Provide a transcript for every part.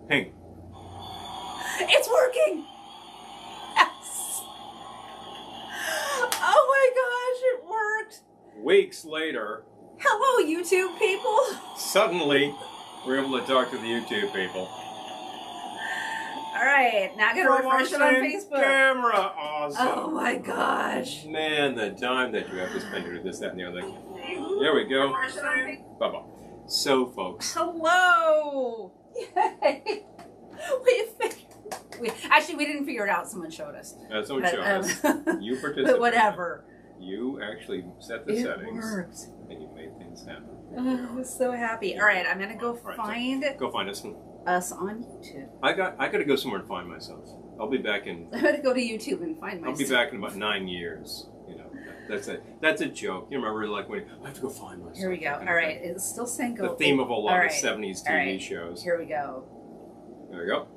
Pink. It's working! Yes! Oh my gosh, it worked! Weeks later, Hello, YouTube people! suddenly, we're able to talk to the YouTube people. Alright, now I'm gonna refresh it on Facebook. Camera, awesome. Oh my gosh. Man, the time that you have to spend to do this, that, and the other thing. There we go. Bye-bye. So, folks. Hello! Yay! Actually, we didn't figure it out. Someone showed us. Someone showed us. You participated. But whatever. You actually set the settings. Worked. And you made things happen. Oh, I was so happy. All right, I'm going to go find Go find us. Us on YouTube. I got to go somewhere to find myself. I'll be back in... I'm going to go to YouTube and find myself. I'll be back in about 9 years. You know, that's a joke. You remember, like, when I have to go find myself. Here we go. All right, it's still saying go. The theme of a lot of 70s TV shows. Here we go. There we go.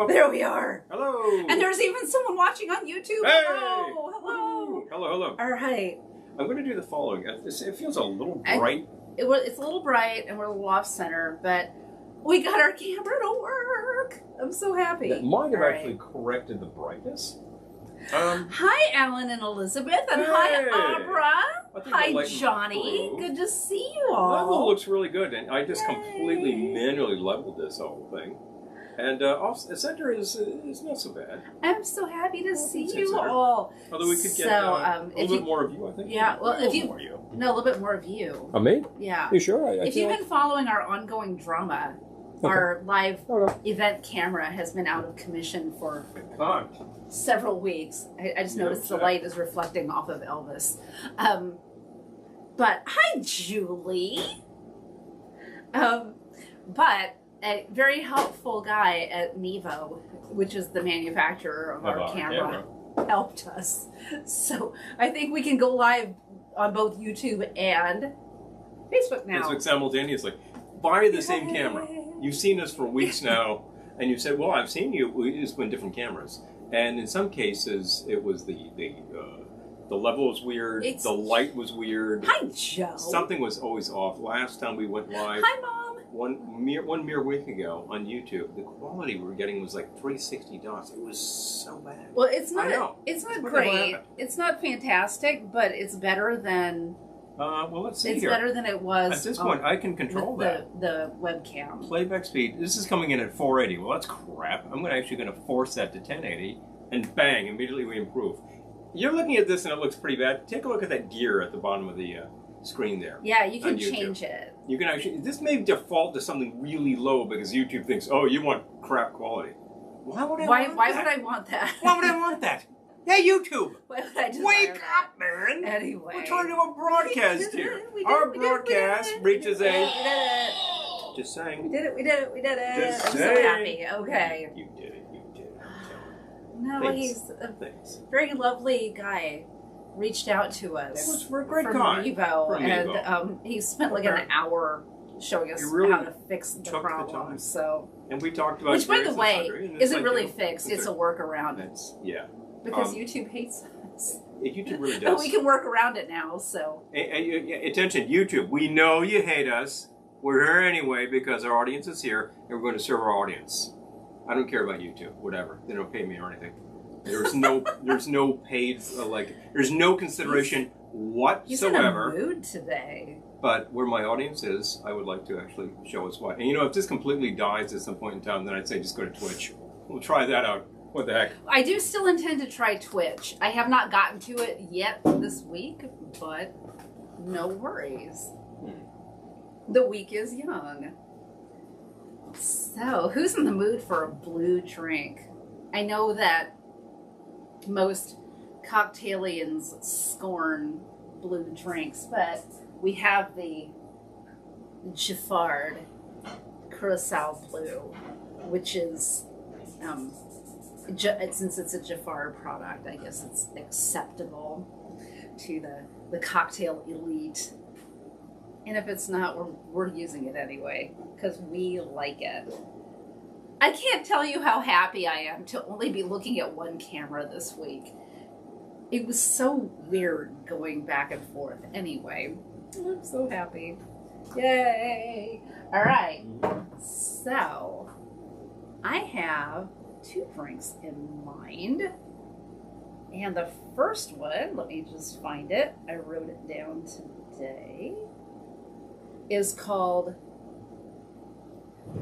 There we are. Hello. And there's even someone watching on YouTube. Hey. Hello. Hello. Hello. All right. I'm going to do the following. It feels a little bright. It's a little bright, and we're a little off center, but we got our camera to work. I'm so happy. That might have actually corrected the brightness. Hi, Alan and Elizabeth, and hi, Abra. Hi, Johnny. Good to see you all. Level looks really good, and I just completely manually leveled this whole thing. And the center is not so bad. I'm so happy to see you all. Although we could get a little bit more of you, I think. Yeah, well, a little bit more of you. Me? Yeah. You sure? If you've been following our ongoing drama, our live event camera has been out of commission for several weeks. I just noticed the light is reflecting off of Elvis. But hi, Julie. But a very helpful guy at Nevo, which is the manufacturer of our camera, helped us. So I think we can go live on both YouTube and Facebook now. Facebook simultaneously. Buy the same camera. You've seen us for weeks now, and you said, well, I've seen you. We just went different cameras. And in some cases, it was the level was weird. The light was weird. Hi, Joe. Something was always off. Last time we went live. Hi, Mom. One mere week ago on YouTube, the quality we were getting was like 360 dots. It was so bad. Well, it's not. It's not great. It's not fantastic, but it's better than. Well, let's see It's here. better than it was. At this point, I can control the webcam. Playback speed. This is coming in at 480. Well, that's crap. I'm actually going to force that to 1080, and bang! Immediately we improve. You're looking at this and it looks pretty bad. Take a look at that gear at the bottom of the screen there. Yeah, you can change it. You can actually. This may default to something really low because YouTube thinks, oh, you want crap quality. Why would I want that? Why would I want that? Why would I want that? Yeah, YouTube. Why would I just wake up, man! Anyway, we're trying to do a broadcast here. Our broadcast reaches a. Just saying. We did it. Just I'm saying. so happy. Okay. You did it. No, Thanks. he's a very lovely guy. Reached out to us. It was for a great from guy. Nevo, and he spent like an hour showing us really how to fix the problem. So, and we talked about which, by the way, isn't really fixed. It's a workaround. Because YouTube hates us. YouTube really does. But we can work around it now. So, attention, YouTube. We know you hate us. We're here anyway because our audience is here, and we're going to serve our audience. I don't care about YouTube. Whatever. They don't pay me or anything. There's no paid there's no consideration whatsoever. He's in a mood today. But where my audience is, I would like to actually show us why. And if this completely dies at some point in time, then I'd say just go to Twitch. We'll try that out. What the heck? I do still intend to try Twitch. I have not gotten to it yet this week, but no worries. The week is young. So, who's in the mood for a blue drink? I know that most cocktailians scorn blue drinks, but we have the Giffard Curacao Blue, which is, since it's a Giffard product, I guess it's acceptable to the cocktail elite. And if it's not, we're using it anyway, because we like it. I can't tell you how happy I am to only be looking at one camera this week. It was so weird going back and forth. Anyway, I'm so happy. Yay! All right. So, I have 2 drinks in mind. And the first one, let me just find it. I wrote it down today. Is called,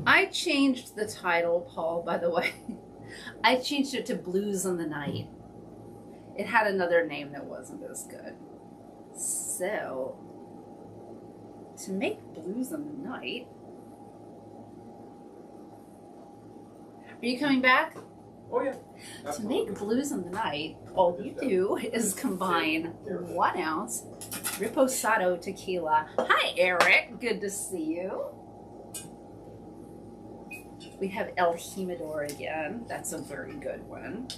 I changed the title, Paul, by the way. I changed it to Blues in the Night. It had another name that wasn't as good. So, to make Blues in the Night, are you coming back? Oh, yeah. To make Blues in the Night, all you do is combine 1 ounce Reposado tequila. Hi, Eric. Good to see you. We have El Jimador again. That's a very good one.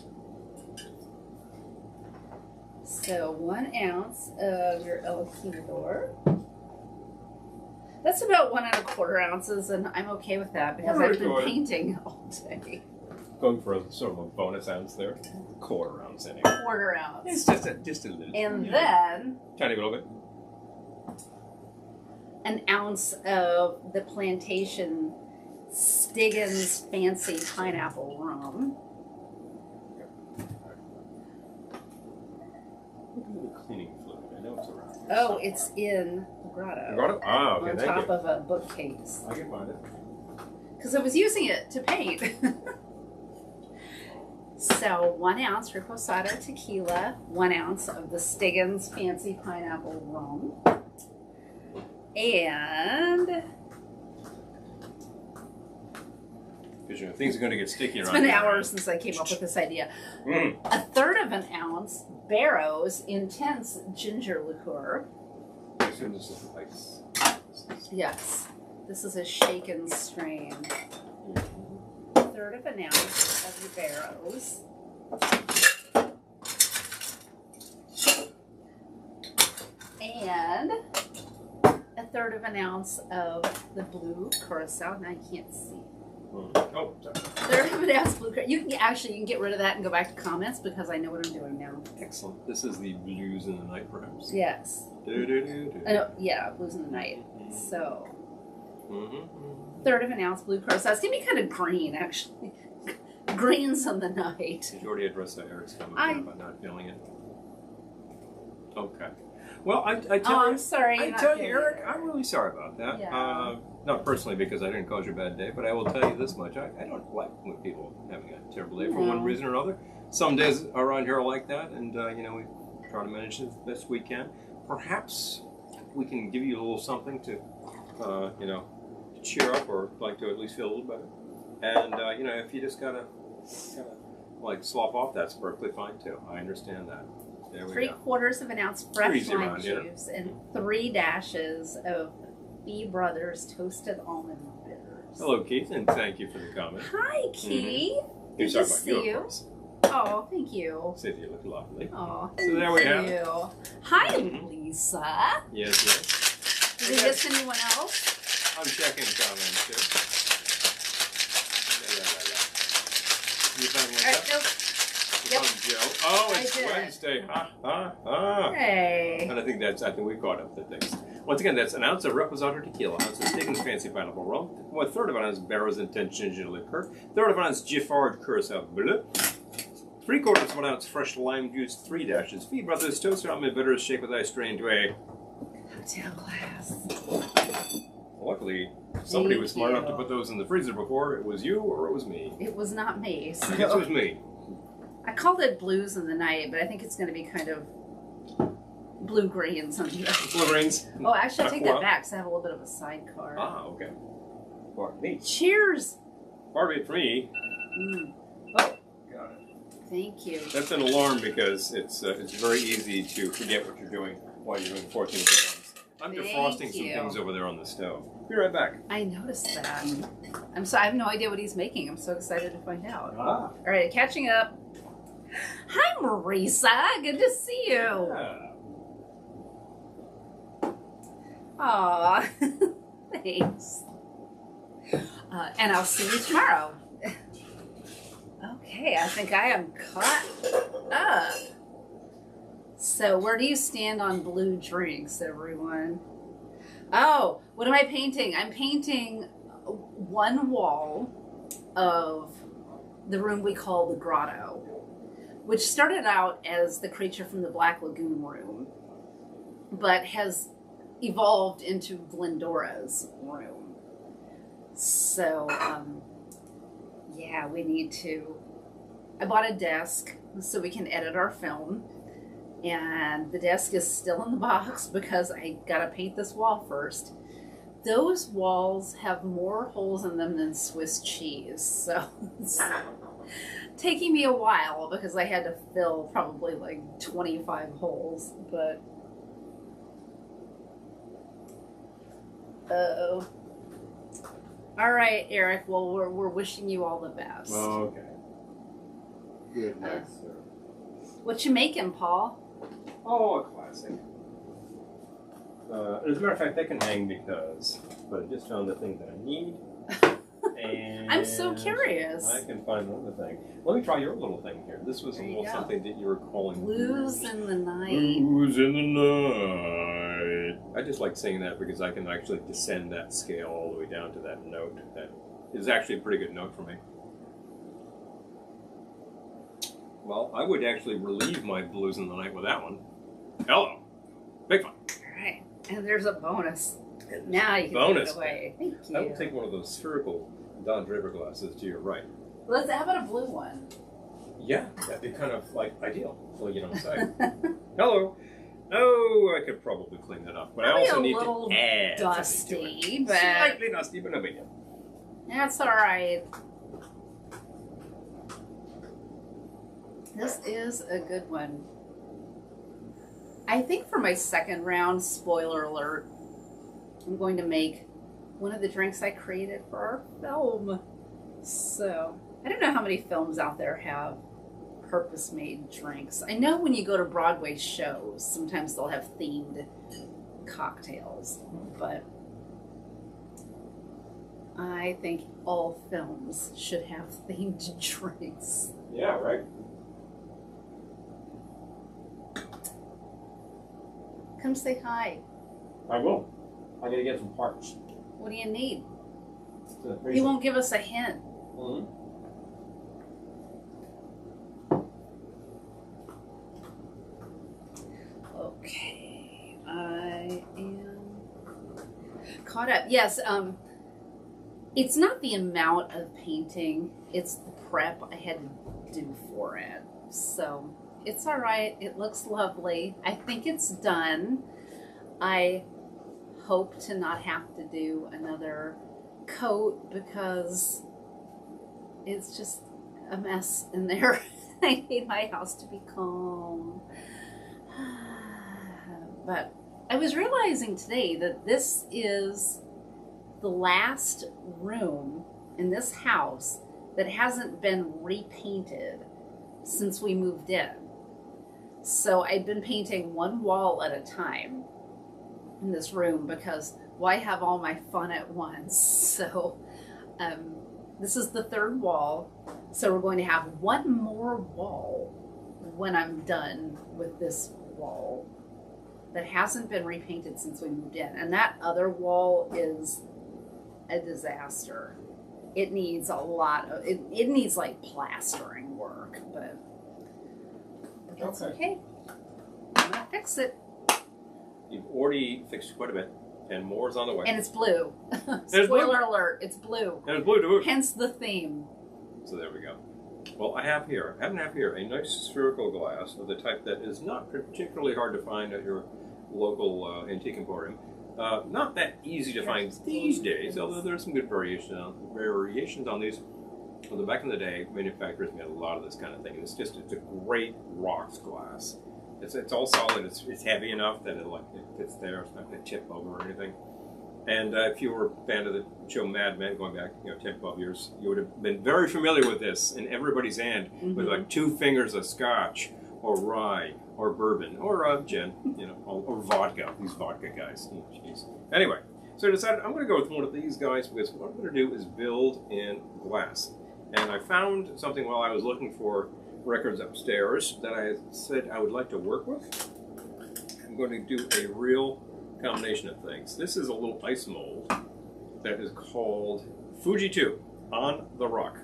So 1 ounce of your El Jimador. That's about 1 1/4 ounces, and I'm okay with that because I've been painting all day. Going for a sort of a bonus ounce there. 1/4 ounce anyway. 1/4 ounce. It's just a little. And then tiny little bit. 1 ounce of the Plantation Stiggins Fancy Pineapple Rum. Cleaning fluid. I know it's around. Oh, it's in the grotto. Grotto? Ah, okay, on thank top you. of a bookcase. I can find it. Because I was using it to paint. So 1 ounce Reposado tequila, 1 ounce of the Stiggins Fancy Pineapple Rum, and Because things are going to get sticky around. it's been hours since I came up with this idea. 1/3 of an ounce Barrow's Intense Ginger Liqueur. This is ice. Yes, this is a shaken strain. 1/3 of an ounce of your Barrow's. And 1/3 of an ounce of the blue curacao. Now I can't see. Oh, sorry. 1/3 of an ounce blue curacao. You can get rid of that and go back to comments because I know what I'm doing now. Excellent. This is the Blues in the Night, perhaps. Yes. Yeah, Blues in the Night. So, 1/3 of an ounce blue curacao. It's gonna be kind of green, actually. Greens in the night. You already addressed that, Eric's comment about not feeling it. Okay. Well, I tell you, I'm sorry. I tell you, Eric, I'm really sorry about that. Yeah. Not personally because I didn't cause you a bad day, but I will tell you this much: I don't like when people having a terrible day for one reason or another. Some days around here are like that, and we try to manage it the best we can. Perhaps we can give you a little something to, to cheer up or like to at least feel a little better. And if you just gotta like slough off, that's perfectly fine too. I understand that. There we go. 3/4 of an ounce fresh lime juice and 3 dashes of B Brothers toasted almond bitters. Hello, Keith, and thank you for the comment. Hi, Keith. Good to see you. Oh, thank you. Said you look lovely. Oh, so there we have it. Hi, Lisa. Yes. Did we miss anyone else? I'm checking comments too. You found one? Yep. Joe. Oh, it's Wednesday. Hey. And I think we caught up the things. Once again, that's 1 ounce of Reposado tequila, 1 ounce of Stiggins Fancy Pineapple Rum, 1/3 of an ounce Barrow's Intense Ginger Liqueur, 1/3 of an ounce Giffard Curacao Bleu, 3/4 of an ounce fresh lime juice, 3 dashes B Brothers toasted almond bitters, shake with ice, strained into a cocktail glass. Luckily, somebody was smart enough to put those in the freezer before. It was you or it was me? It was not me. So. I guess it was me. I called it Blues in the Night, but I think it's going to be kind of blue-green something. Blue-greens. Oh, actually, I take that back because I have a little bit of a sidecar. Ah, okay. Pardon me. Cheers! Pardon me for me. Oh, got it. Thank you. That's an alarm because it's very easy to forget what you're doing while you're doing 14 of the ones. I'm defrosting some things over there on the stove. Be right back. I noticed that. I have no idea what he's making. I'm so excited to find out. Ah. All right, catching up. Hi, Marisa. Good to see you. Yeah. Aw, thanks. And I'll see you tomorrow. Okay, I think I am caught up. So where do you stand on blue drinks, everyone? Oh, what am I painting? I'm painting one wall of the room we call the grotto, which started out as the Creature from the Black Lagoon room, but has evolved into Glendora's room. So, yeah, we need to... I bought a desk so we can edit our film, and the desk is still in the box because I gotta paint this wall first. Those walls have more holes in them than Swiss cheese, so it's taking me a while because I had to fill probably like 25 holes, but uh-oh. All right, Eric, well, we're wishing you all the best. Okay. Good night, sir. What you making, Paul? Oh, a classic. As a matter of fact, they can hang but I just found the thing that I need. And I'm so curious. I can find another thing. Let me try your little thing here. This was a little something that you were calling Blues in the Night. Blues in the Night. I just like saying that because I can actually descend that scale all the way down to that note. That is actually a pretty good note for me. Well, I would actually relieve my Blues in the Night with that one. Hello. Big fun. All right. And there's a bonus. Now you can bonus. Take it away. Thank you. I will take one of those spherical Don Draper glasses to your right. Let's have a blue one. Yeah, that'd be kind of like ideal. Well, you don't say. Hello. Oh, I could probably clean that up, but Probably I also need little to add dusty, but slightly dusty, but no big deal. That's all right. This is a good one. I think for my second round, spoiler alert, I'm going to make one of the drinks I created for our film. So, I don't know how many films out there have purpose-made drinks. I know when you go to Broadway shows, sometimes they'll have themed cocktails, but I think all films should have themed drinks. Yeah, right. Come say hi. I will. I'm going to get some parts. What do you need? So, He won't give us a hint. Mm-hmm. Okay, I am caught up. Yes, it's not the amount of painting, it's the prep I had to do for it. So it's all right. It looks lovely. I think it's done. I hope to not have to do another coat because it's just a mess in there. I need my house to be calm. But I was realizing today that this is the last room in this house that hasn't been repainted since we moved in. So I've been painting one wall at a time in this room because why have all my fun at once? So this is the third wall. So we're going to have one more wall when I'm done with this wall that hasn't been repainted since we moved in. And that other wall is a disaster. It needs a lot of, it needs like plastering work, but that's okay. I'm gonna fix it. You've already fixed quite a bit, and more is on the way. And it's blue. Spoiler alert, it's blue. And it's blue to boot. Hence the theme. So there we go. Well, I happen to have here a nice spherical glass of the type that is not particularly hard to find at your local antique emporium. Not that easy to find these days, although there's some good variations on these. Well, back in the day, manufacturers made a lot of this kind of thing. It's a great rocks glass. It's all solid. It's heavy enough that it fits there. It's not going to tip over or anything. And if you were a fan of the show Mad Men, going back 10, 12 years, you would have been very familiar with this in everybody's hand, with like 2 fingers of scotch or rye or bourbon or gin, or vodka. These vodka guys. Jeez. Anyway, so I decided I'm going to go with one of these guys because what I'm going to do is build in glass. And I found something while I was looking for records upstairs that I said I would like to work with. I'm going to do a real combination of things. This is a little ice mold that is called Fuji 2 on the rock.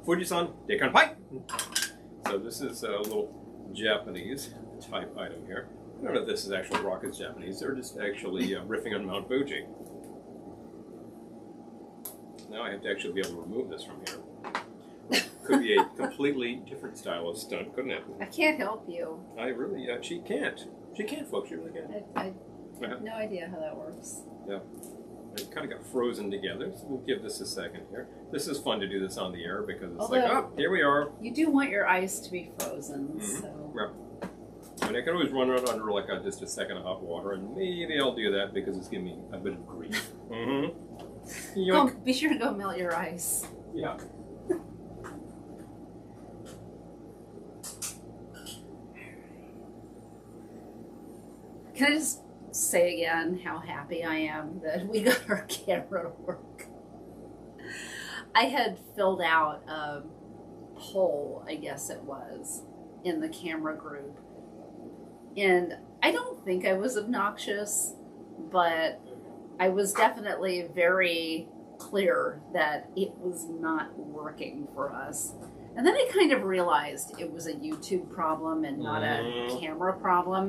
Fuji-san Dekanpai. So this is a little Japanese type item here. I don't know if this is actual rock is Japanese. They're just actually riffing on Mount Fuji. Now I have to actually be able to remove this from here. Could be a completely different style of stunt, couldn't it? I can't help you. I really, she can't. She can't, folks. She really can't. I have no idea how that works. Yeah. It kind of got frozen together, so we'll give this a second here. This is fun to do this on the air because it's like, oh, here we are. You do want your ice to be frozen, so. Yeah. And I can always run it under like just a second of hot water, and maybe I'll do that because it's giving me a bit of grief. Be sure to go melt your ice. Yeah. Can I just say again how happy I am that we got our camera to work? I had filled out a poll, I guess it was, in the camera group. And I don't think I was obnoxious, but I was definitely very clear that it was not working for us. And then I kind of realized it was a YouTube problem and not a camera problem.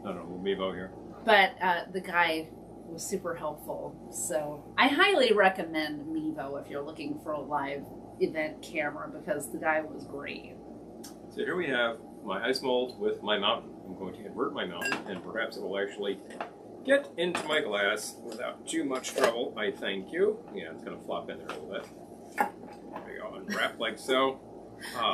I don't know, Mevo here. But the guy was super helpful. So I highly recommend Mevo if you're looking for a live event camera because the guy was great. So here we have my ice mold with my mountain. I'm going to invert my mountain and perhaps it will actually get into my glass without too much trouble. I thank you. Yeah, it's going to flop in there a little bit. There we go. Unwrap like so.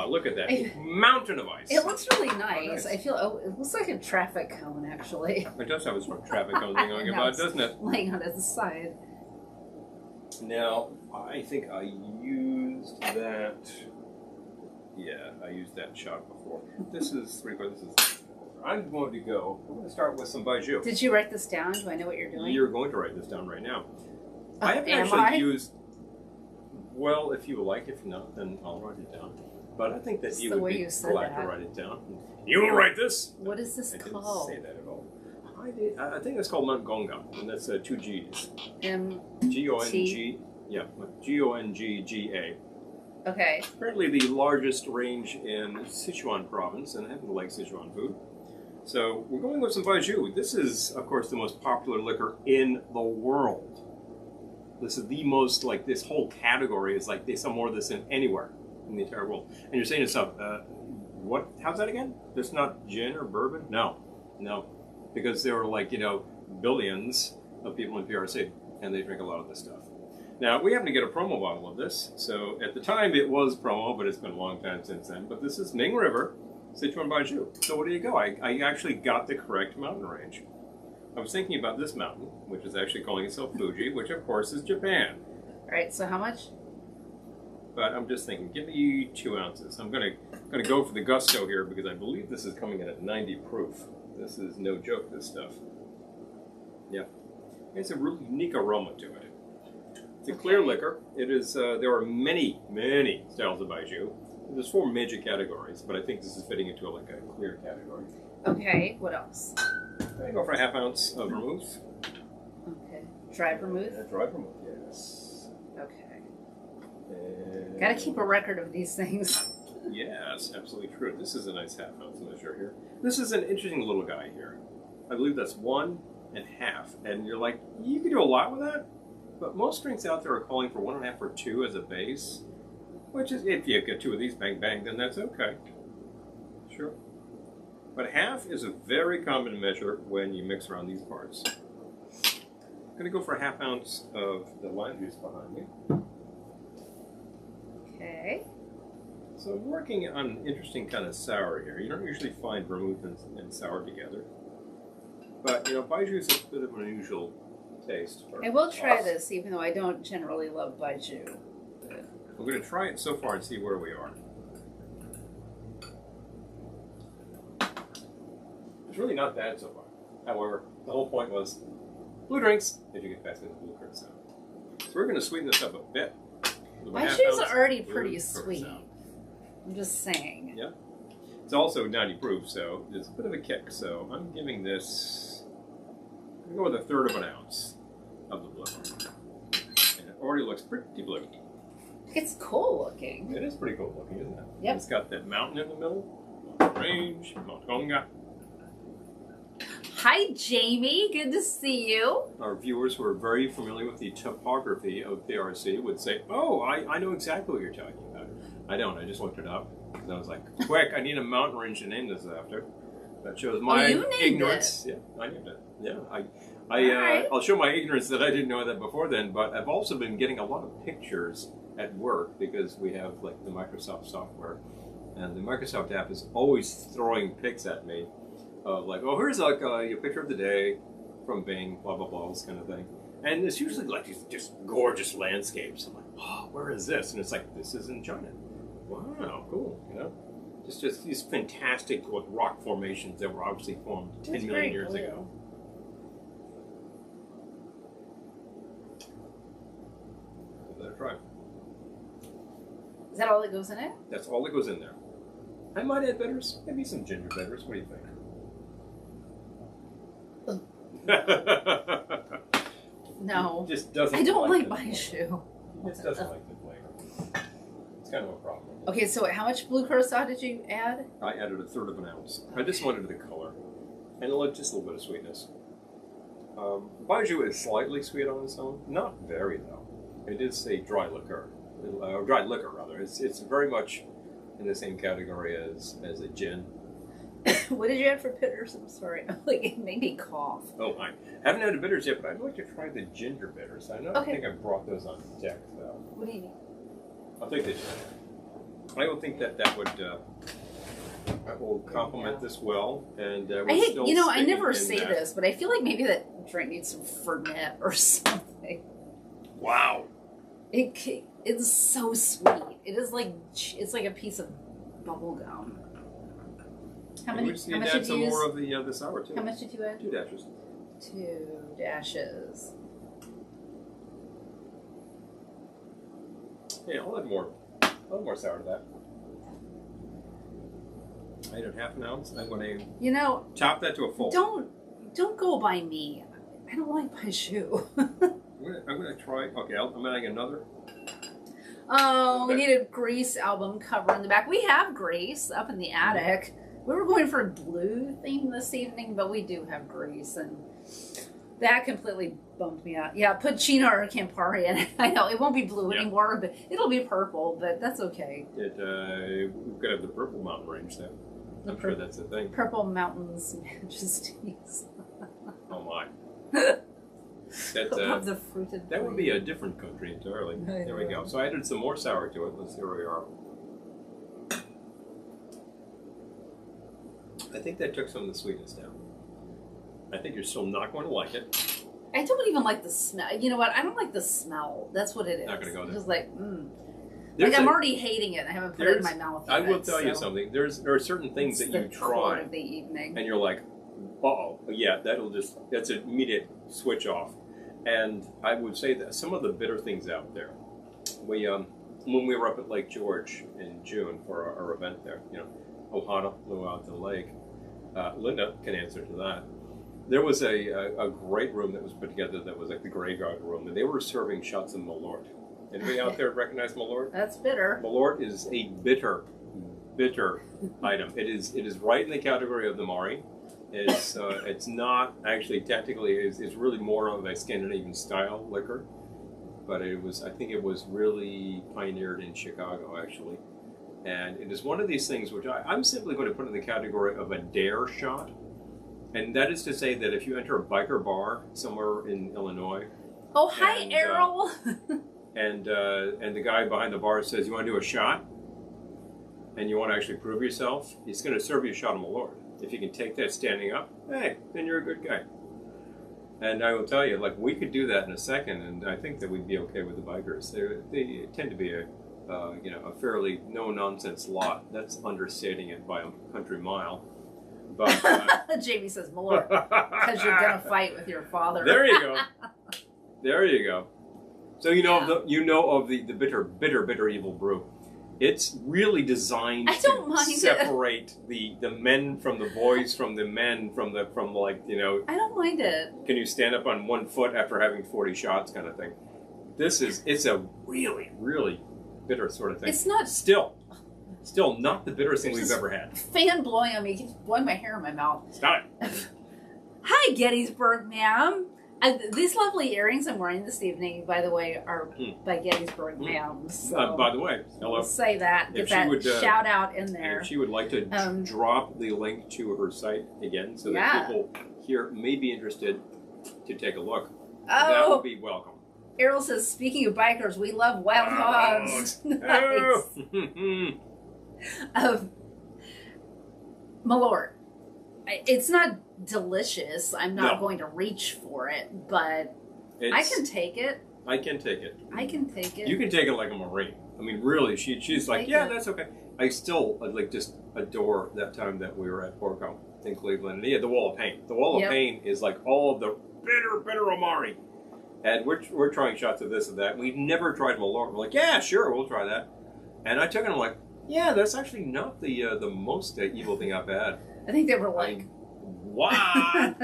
Look at that mountain of ice. It looks really nice. I feel it looks like a traffic cone actually. It does have a sort of traffic cone thing going about, doesn't it? Laying on its side. Now, I think I used that. Yeah, I used that shot before. This is 3/4. This is. I'm going to go. We're going to start with some Baiju. Did you write this down? Do I know what you're doing? You're going to write this down right now. I haven't actually used. Well, if you would like, if not, then I'll write it down. But I think that you would be glad to write it down. You will write this? What is this called? I didn't say that at all. I think it's called Gonga, and that's 2 G's. G-O-N-G. Yeah, G-O-N-G-G-A. Okay. Apparently the largest range in Sichuan province, and I happen to like Sichuan food. So we're going with some Baiju. This is, of course, the most popular liquor in the world. This is the most, like, this whole category is like, they sell more of this than anywhere in the entire world. And you're saying to yourself, what, how's that again? There's not gin or bourbon? No, because there were like, billions of people in PRC, and they drink a lot of this stuff. Now, we happen to get a promo bottle of this, so at the time it was promo, but it's been a long time since then. But this is Ming River, Sichuan Baiju. So where do you go? I actually got the correct mountain range. I was thinking about this mountain, which is actually calling itself Fuji, which of course is Japan. All right, so how much? But I'm just thinking, give me 2 ounces. I'm gonna go for the gusto here because I believe this is coming in at 90 proof. This is no joke, this stuff. Yeah, it's a really unique aroma to it. It's a clear liquor. It is. There are many styles of Baiju. There's 4 major categories, but I think this is fitting into like a clear category. Okay, what else? I go for a 1/2 ounce of vermouth. Okay, dry vermouth. Dry vermouth, yes. Okay. And Got to keep a record of these things. Yes, absolutely true. This is a nice 1/2 ounce measure here. This is an interesting little guy here. I believe that's 1 1/2, and you're like, you can do a lot with that. But most drinks out there are calling for 1 1/2 or 2 as a base, which is, if you get 2 of these, bang, bang, then that's okay. Sure. But 1/2 is a very common measure when you mix around these parts. I'm going to go for a 1/2 ounce of the lime juice behind me. Okay. So I'm working on an interesting kind of sour here. You don't usually find vermouth and sour together. But, Baiju is a bit of an unusual taste. I will try this, even though I don't generally love Baiju. We're going to try it so far and see where we are. It's really not bad so far. However, the whole point was blue drinks, if you get past the blue curacao. So we're going to sweeten this up a bit. Baiju's already pretty sweet. I'm just saying. Yeah. It's also 90 proof, so there's a bit of a kick. So I'm giving this I go with 1/3 of an ounce of the blue. And it already looks pretty blue. It's cool looking. It is pretty cool looking, isn't it? Yep. It's got that mountain in the middle. Range, Mount Tonga. Hi, Jamie. Good to see you. Our viewers who are very familiar with the topography of PRC would say, oh, I know exactly what you're talking about. I don't. I just looked it up. Because I was like, quick, I need a mountain range to name this after. That shows my ignorance. Yeah, I named it. Yeah, Right. I'll show my ignorance that I didn't know that before then, but I've also been getting a lot of pictures at work because we have like the Microsoft software. And the Microsoft app is always throwing pics at me of like, oh, here's like a picture of the day from Bing, blah, blah, blah, this kind of thing. And it's usually like these just gorgeous landscapes. I'm like, oh, where is this? And it's like, this is in China. Wow, cool, you know? Just these fantastic rock formations that were obviously formed 10 million years ago. Give that a try. Is that all that goes in it? That's all that goes in there. I might add bitters, maybe some ginger bitters. What do you think? No. Just doesn't. I don't like the Baiju. flavor. He just doesn't like the flavor. It's kind of a problem. Okay, so how much blue curacao did you add? I added 1/3 of an ounce. I just wanted the color and just a little bit of sweetness. Baiju is slightly sweet on its own, not very though. It is a dry liquor, dried liquor rather. It's very much in the same category as a gin. What did you add for bitters? I'm sorry. Like, it made me cough. Oh, I haven't had the bitters yet, but I'd like to try the ginger bitters. I don't think I brought those on deck though. What do you need? I think they should. I would think that will complement this well, and I never say this, but I feel like maybe that drink needs some Fernet or something. Wow. It's so sweet. It's like a piece of bubble gum. How much did you add some use? more of the sour too. How much did you add? 2 dashes. 2 dashes. Yeah, I'll add more. A little more sour to that. I added 1/2 ounce. I'm going to chop that to a full. Don't go by me. I don't like Baiju. I'm going to try. Okay, I'm adding another. Oh, we need a Grease album cover in the back. We have Grease up in the attic. We were going for a blue theme this evening, but we do have Grease, and that completely bummed me out. Yeah, put Chino or Campari in it. I know it won't be blue anymore, but it'll be purple. But that's okay. We've got to have the purple mountain range there. I'm sure that's a thing. Purple Mountains Majesties. Oh my. Love the fruited. That would be a different country entirely. There we go. So I added some more sour to it. Let's see where we are. I think that took some of the sweetness down. I think you're still not going to like it. I don't even like the smell. You know what? I don't like the smell. That's what it is. Not going to go there. Just like, like I'm already hating it. I haven't put it in my mouth yet. I will tell you something. There are certain things that you try of the evening. And you're like, uh-oh, yeah, that's an immediate switch off. And I would say that some of the bitter things out there, when we were up at Lake George in June for our event there, Ohana flew out to the lake. Linda can answer to that. There was a great room that was put together that was like the graveyard room, and they were serving shots of Malort. Anybody out there recognize Malort? That's bitter. Malort is a bitter item. It is right in the category of the Mari. It's not actually technically. It's really more of a Scandinavian style liquor, but I think it was really pioneered in Chicago actually, and it is one of these things which I'm simply going to put in the category of a dare shot, and that is to say that if you enter a biker bar somewhere in Illinois. Oh, hi, Errol. And the guy behind the bar says, "You want to do a shot?" And you want to actually prove yourself, he's going to serve you a shot of Malort. If you can take that standing up, hey, then you're a good guy. And I will tell you, like, we could do that in a second, and I think that we'd be okay with the bikers. They tend to be a fairly no-nonsense lot. That's understating it by a country mile. But Jamie says Malort because you're gonna fight with your father. There you go. There you go. So you know of the bitter evil brew. It's really designed I don't to mind separate the men from the boys from the men from like, you know. I don't mind it. Can you stand up on one foot after having 40 shots kind of thing? It's a really, really bitter sort of thing. It's not... Still not the bitterest thing we've ever had. Fan blowing on me. It keeps blowing my hair in my mouth. Stop it. Hi, Gettysburg, ma'am. These lovely earrings I'm wearing this evening, by the way, are by Gettysburg, ma'am. So by the way, hello. we'll say that. Get that shout out in there. If she would like to drop the link to her site again so that people here may be interested to take a look, that would be welcome. Errol says, speaking of bikers, we love wild hogs. Nice. Malort. It's not delicious. I'm not going to reach for it, but I can take it. I can take it. I can take it. You can take it like a Marine. I mean, really, she's like, that's okay. I still like just adore that time that we were at Porco in Cleveland. And he had the Wall of Pain. The Wall of Pain is like all of the bitter Amari. And we're trying shots of this and that. We've never tried Malort. We're like, yeah, sure, we'll try that. And I took it and I'm like, yeah, that's actually not the most evil thing I've had. I think they were like, what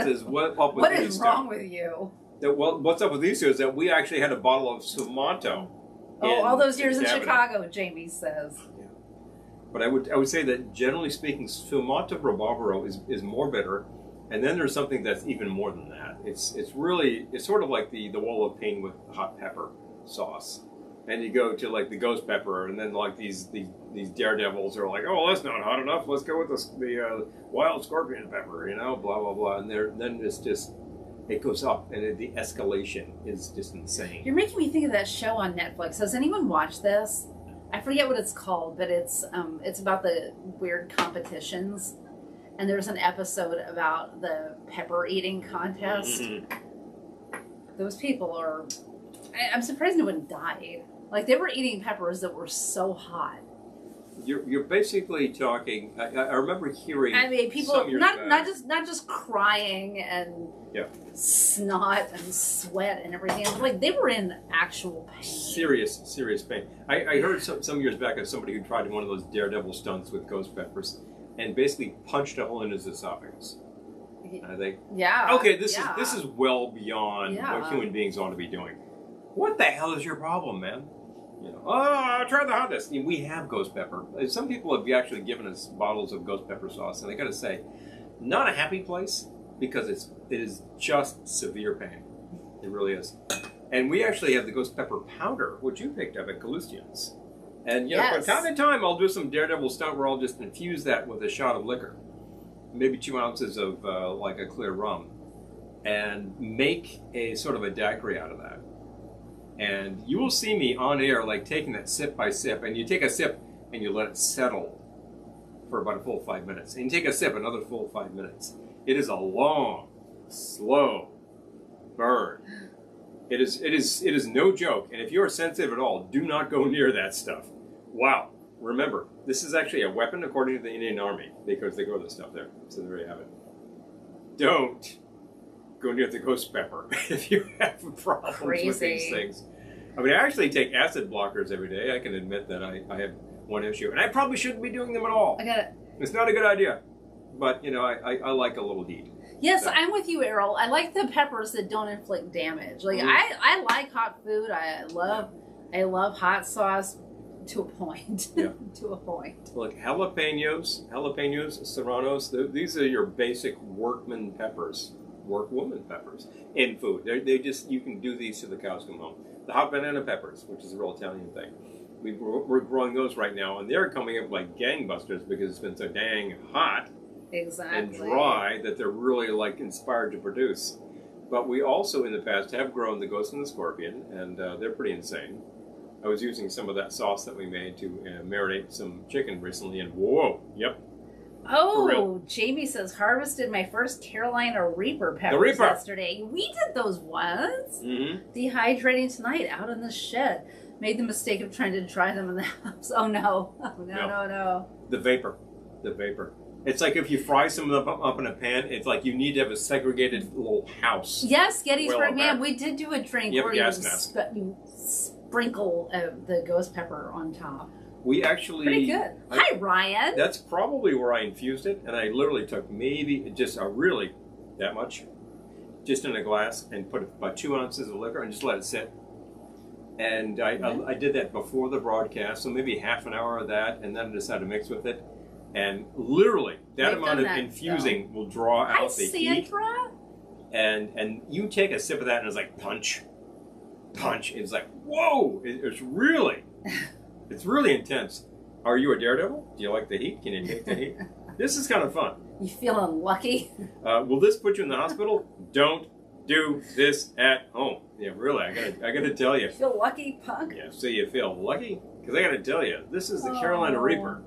is up with what these is wrong with you? What's up with these two is that we actually had a bottle of Sumato. Oh, all those years in Chicago, Jamie says. Yeah. But I would say that generally speaking, Sumato Barbaro is more bitter. And then there's something that's even more than that. It's sort of like the Wall of Pain with hot pepper sauce. And you go to like the ghost pepper, and then like these daredevils are like, oh, that's not hot enough. Let's go with the wild scorpion pepper, you know, blah blah blah. And then it's just it goes up, and the escalation is just insane. You're making me think of that show on Netflix. Has anyone watched this? I forget what it's called, but it's about the weird competitions. And there's an episode about the pepper eating contest. Mm-hmm. Those people are... I'm surprised no one died. Like, they were eating peppers that were so hot. You're basically talking... I remember hearing... I mean, people not just crying and snot and sweat and everything. Like, they were in actual pain. Serious pain. I heard some years back of somebody who tried one of those daredevil stunts with ghost peppers and basically punched a hole in his esophagus. I think, okay, this is well beyond what human beings ought to be doing. What the hell is your problem, man? You know, try the hotness. We have ghost pepper. Some people have actually given us bottles of ghost pepper sauce, and I got to say, not a happy place because it is just severe pain. It really is. And we actually have the ghost pepper powder, which you picked up at Galustian's. And from time to time, I'll do some daredevil stunt where I'll just infuse that with a shot of liquor, maybe 2 ounces of like a clear rum, and make a sort of a daiquiri out of that. And you will see me on air, like taking that sip by sip, and you take a sip and you let it settle for about a full 5 minutes, and you take a sip, another full 5 minutes. It is a long, slow burn. It is no joke, and if you are sensitive at all, do not go near that stuff. Wow. Remember, this is actually a weapon according to the Indian Army, because they grow this stuff there. So there you have it. Don't go near the ghost pepper if you have problems with these things. I mean, I actually take acid blockers every day. I can admit that I have one issue, and I probably shouldn't be doing them at all. I got it. It's not a good idea, but you know, I like a little heat. Yes, so. I'm with you, Errol. I like the peppers that don't inflict damage. Like I like hot food. I love hot sauce to a point. Yeah. To a point. Look, jalapenos, serranos. These are your basic workman peppers, workwoman peppers in food. They just you can do these till the cows come home. The hot banana peppers, which is a real Italian thing. We're growing those right now, and they're coming up like gangbusters because it's been so dang hot. Exactly. And dry that they're really like inspired to produce. But we also in the past have grown the ghost and the scorpion, and they're pretty insane. I was using some of that sauce that we made to marinate some chicken recently, and whoa, yep. Oh, Jamie says harvested my first Carolina Reaper peppers yesterday. We did those once. Mm-hmm. Dehydrating tonight out in the shed. Made the mistake of trying to dry them in the house. Oh no! Oh, no! The vapor. It's like if you fry some of them up in a pan, it's like you need to have a segregated little house. Yes, Gettysburg, man, we did do a drink where you you sprinkle the ghost pepper on top. We actually... Pretty good. Hi, Ryan. That's probably where I infused it, and I literally took maybe just that much, just in a glass, and put about 2 ounces of liquor and just let it sit. And I did that before the broadcast, so maybe half an hour of that, and then I decided to mix with it. And literally, that amount of infusing will draw out the heat. And you take a sip of that, and it's like punch, punch. It's like, whoa! It's really intense. Are you a daredevil? Do you like the heat? Can you take the heat? This is kind of fun. You feeling lucky? Will this put you in the hospital? Don't do this at home. Yeah, really, I gotta tell you. Feel lucky, punk? Yeah, so you feel lucky? Because I gotta tell you, this is the Carolina Reaper.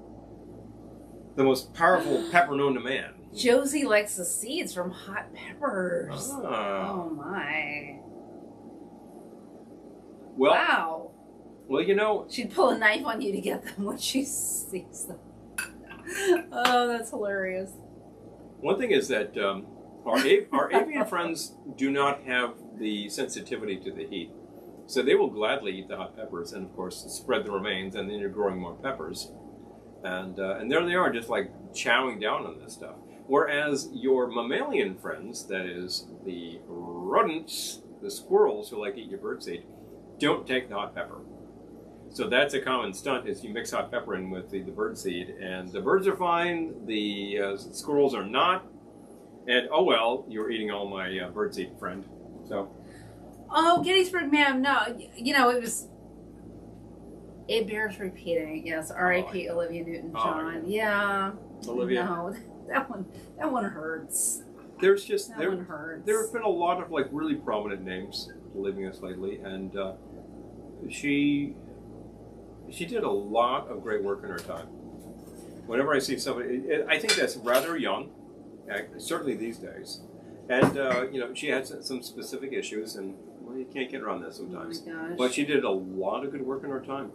The most powerful pepper known to man. Josie likes the seeds from hot peppers. Ah. Oh my. Well, wow. Well, you know, she'd pull a knife on you to get them when she sees them. Oh, that's hilarious. One thing is that our avian friends do not have the sensitivity to the heat. So they will gladly eat the hot peppers and, of course, spread the remains, and then you're growing more peppers. And there they are, just like chowing down on this stuff. Whereas your mammalian friends, that is, the rodents, the squirrels who like to eat your birdseed, don't take the hot pepper. So that's a common stunt, is you mix hot pepper in with the birdseed, and the birds are fine, the squirrels are not, and oh well, you're eating all my birdseed, friend. So. Oh, Gettysburg, ma'am, no, you know, it bears repeating, yes, R.I.P. Olivia Newton-John. Yeah. Olivia. No, that one hurts. One hurts. There have been a lot of like really prominent names leaving us lately, and she did a lot of great work in her time. Whenever I see somebody, I think that's rather young, certainly these days. And, you know, she had some specific issues, and, well, you can't get around that sometimes. Oh my gosh. But she did a lot of good work in her time.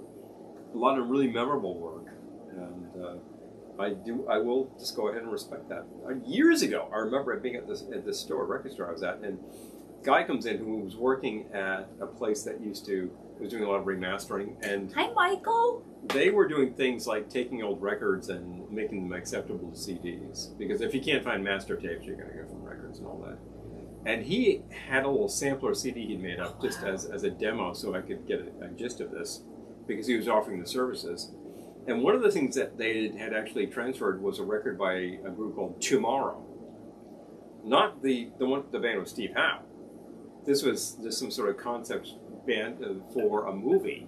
A lot of really memorable work. And I will just go ahead and respect that. Years ago, I remember being at this store, record store I was at, and a guy comes in who was working at a place that was doing a lot of remastering. And hi, Michael. They were doing things like taking old records and making them acceptable to CDs. Because if you can't find master tapes, you're going to go from records and all that. And he had a little sampler CD he'd made up just as a demo so I could get a gist of this, because he was offering the services. And one of the things that they had actually transferred was a record by a group called Tomorrow. Not the band with Steve Howe. This was just some sort of concept band for a movie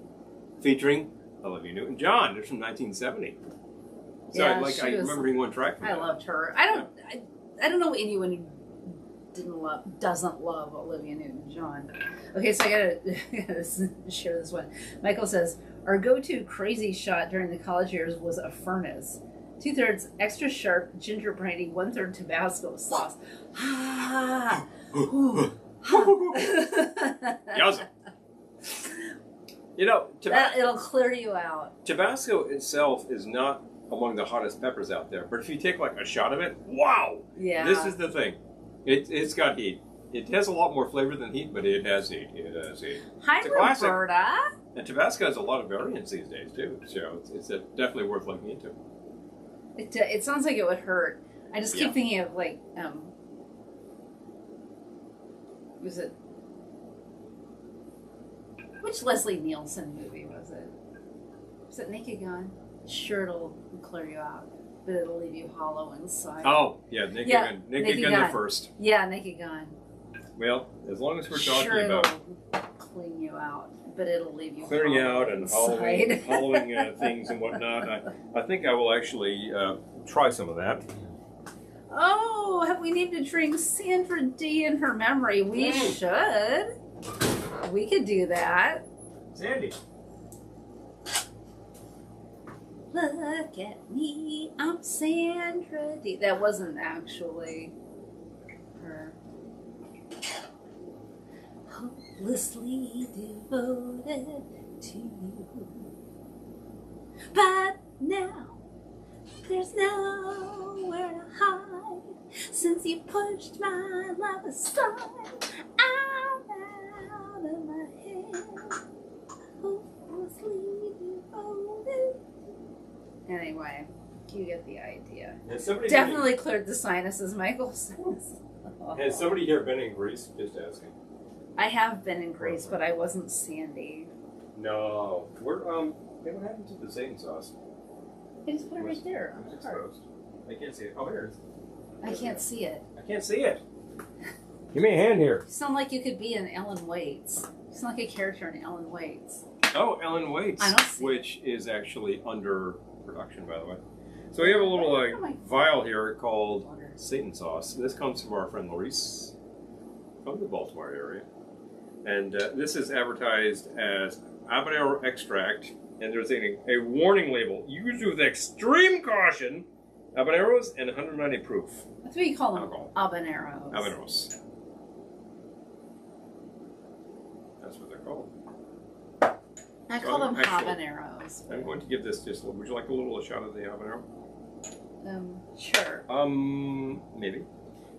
featuring Olivia Newton-John. It's from 1970. So yeah, I remember hearing one track from I that. loved her. I don't know anyone who doesn't love Olivia Newton-John. Okay, so I gotta share this one. Michael says, our go-to crazy shot during the college years was a furnace. 2/3 extra sharp ginger brandy, 1/3 Tabasco sauce. Yowza. You know, it'll clear you out. Tabasco itself is not among the hottest peppers out there, but if you take like a shot of it, wow! Yeah. This is the thing. It's got heat. It has a lot more flavor than heat, but it has heat. It has heat. Hi, Roberta. And Tabasco has a lot of variants these days too, so it's definitely worth looking into. It sounds like it would hurt. I just keep thinking of like was it? Which Leslie Nielsen movie was it? Was it Naked Gun? Sure, it'll clear you out, but it'll leave you hollow inside. Oh, yeah, Naked Gun. Naked Gun the first. Yeah, Naked Gun. Well, as long as we're talking it'll about clean you out, but it'll leave you clearing out and inside. hollowing things and whatnot, I think I will actually try some of that. Oh, have we named a drink Sandra D in her memory? We should. We could do that. Sandy. Look at me, I'm Sandra D. That wasn't actually her. Hopelessly devoted to you. But now, there's nowhere to hide. Since you pushed my love aside, I'm out of my head. Hopelessly devoted Anyway, you get the idea. Definitely cleared the sinuses, Michael says. Has somebody here been in Greece? Just asking. I have been in Greece, but I wasn't Sandy. No. What happened to the Satan sauce? I just put it right there. It was exposed. I can't see it. Oh, here it is. I can't see it. I can't see it. Give me a hand here. You sound like you could be in Ellen Waits. You sound like a character in Ellen Waits. Oh, Ellen Waits, I don't see which is actually under production, by the way. So we have a little vial here called Satan sauce. This comes from our friend Maurice from the Baltimore area. And this is advertised as habanero extract. And there's a warning label. Used with extreme caution. Habaneros and 190 proof. That's what you call them. Alcohol. Habaneros. Habaneros. That's what they're called. I call them habaneros. I'm going to give this just. Would you like a shot of the habanero? Sure. Maybe.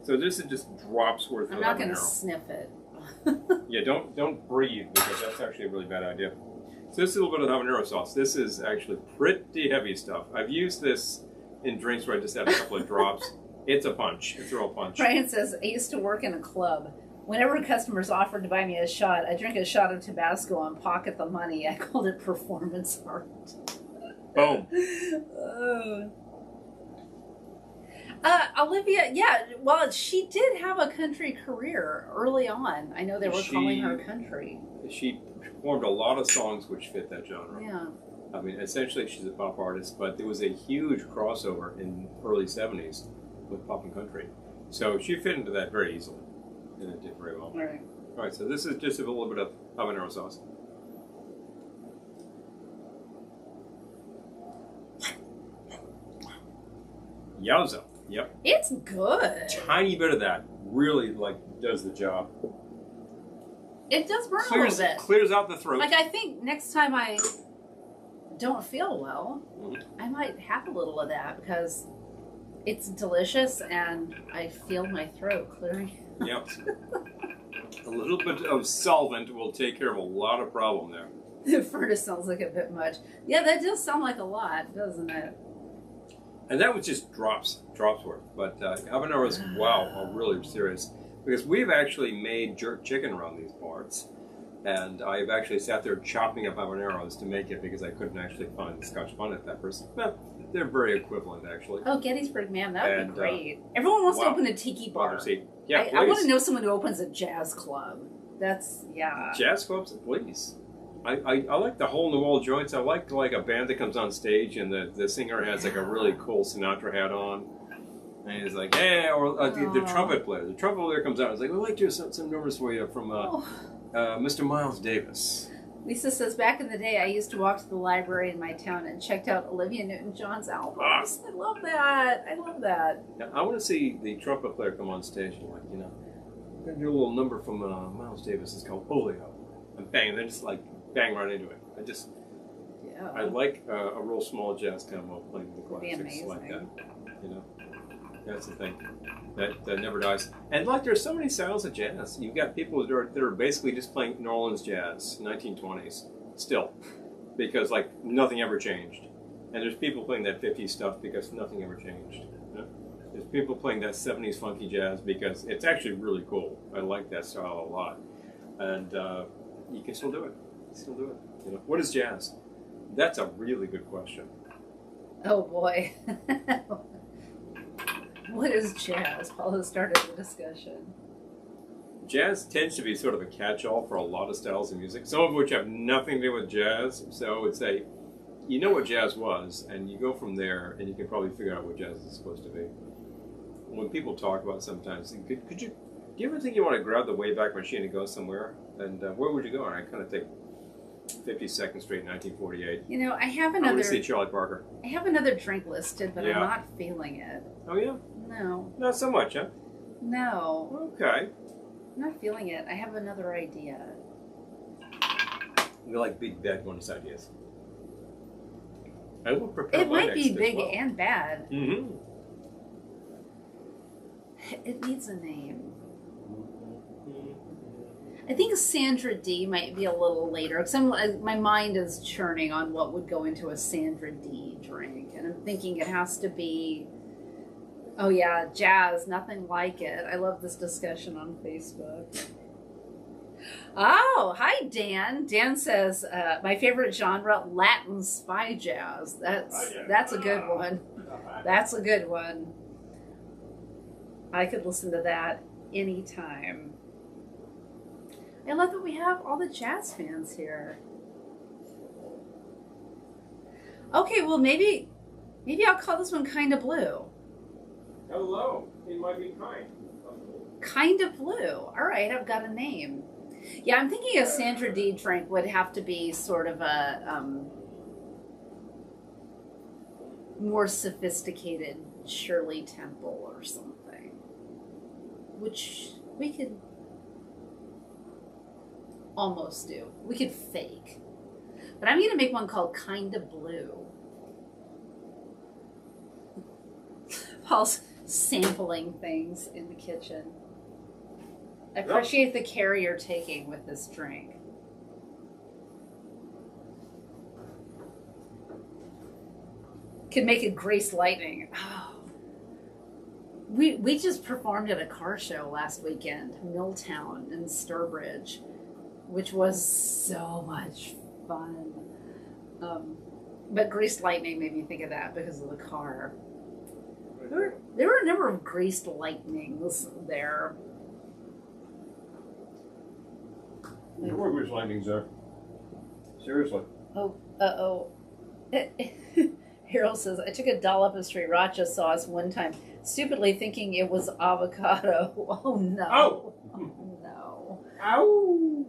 So this is just drops worth of habanero. I'm not going to sniff it. Yeah, don't breathe because that's actually a really bad idea. So this is a little bit of habanero sauce. This is actually pretty heavy stuff. I've used this in drinks where I just have a couple of drops. It's a punch. It's a real punch. Brian says, I used to work in a club. Whenever customers offered to buy me a shot, I drink a shot of Tabasco and pocket the money. I called it performance art. Boom. Olivia, yeah, well, she did have a country career early on. I know they were calling her country. She performed a lot of songs which fit that genre. Yeah. I mean, essentially she's a pop artist, but there was a huge crossover in early 70s with pop and country. So she fit into that very easily, and it did very well. All right, so this is just a little bit of habanero sauce. Yowza. Yep. It's good. Tiny bit of that really does the job. It does burn a little bit. Clears out the throat. I think next time I don't feel well, I might have a little of that because it's delicious and I feel my throat clearing. Yep. A little bit of solvent will take care of a lot of problem there. The furnace sounds like a bit much. Yeah, that does sound like a lot, doesn't it? And that was just drops worth. But habaneros, wow, are really serious. Because we've actually made jerk chicken around these parts. And I've actually sat there chopping up habaneros to make it because I couldn't actually find the Scotch bonnet peppers. Well, they're very equivalent, actually. Oh, Gettysburg, man, that would be great. Everyone wants to open a tiki bar. Yeah, I want to know someone who opens a jazz club. That's, yeah. Jazz clubs, please. I like the hole in the wall joints. I like a band that comes on stage and the singer has like a really cool Sinatra hat on. And he's like, hey, or the trumpet player. The trumpet player comes out and is like, we'd like to do some numbers for you from Mr. Miles Davis. Lisa says, back in the day, I used to walk to the library in my town and checked out Olivia Newton-John's albums. I love that. I love that. Now, I want to see the trumpet player come on stage and we're going to do a little number from Miles Davis. It's called Polio. And bang, they just bang right into it. I like a real small jazz combo playing the classics like that. That's the thing that never dies. And there's so many styles of jazz. You've got people that are basically just playing New Orleans jazz, 1920s, still, because nothing ever changed. And there's people playing that 50s stuff because nothing ever changed. There's people playing that 70s funky jazz because it's actually really cool. I like that style a lot, and you can still do it. What is jazz? That's a really good question. Oh boy. What is jazz? Paulo started the discussion. Jazz tends to be sort of a catch-all for a lot of styles of music, some of which have nothing to do with jazz. So I would say, you know what jazz was, and you go from there, and you can probably figure out what jazz is supposed to be. When people talk about it sometimes, do you ever think you want to grab the Wayback Machine and go somewhere? And where would you go? And I kind of think 52nd Street, 1948. I have another. I want to see Charlie Parker. I have another drink listed, but I'm not feeling it. Oh yeah? No. Not so much, huh? No. Okay. I'm not feeling it. I have another idea. We like big, bad bonus ideas. I will prepare. It might be big and bad. Mm-hmm. It needs a name. I think Sandra D might be a little later because my mind is churning on what would go into a Sandra D drink, and I'm thinking it has to be. Oh yeah, jazz, nothing like it. I love this discussion on Facebook. Oh, hi Dan. Dan says my favorite genre, Latin spy jazz. That's a good one. That's a good one. I could listen to that anytime. I love that we have all the jazz fans here. Okay, well maybe I'll call this one Kinda Blue. Hello, it might be kind. Kinda Blue. All right, I've got a name. Yeah, I'm thinking a Sandra D drink would have to be sort of a more sophisticated Shirley Temple or something, which we could almost do. We could fake. But I'm going to make one called Kinda Blue. Paul's sampling things in the kitchen. I appreciate the care you're taking with this drink. Could make it Grace Lightning. Oh. We just performed at a car show last weekend, Milltown in Sturbridge, which was so much fun. But Greased Lightning made me think of that because of the car. There were a number of Greased Lightnings there. There were Greased Lightnings there. Seriously. Oh, uh-oh. Harold says, I took a dollop of sriracha sauce one time, stupidly thinking it was avocado. Oh, no. Oh! Oh, no. Ow!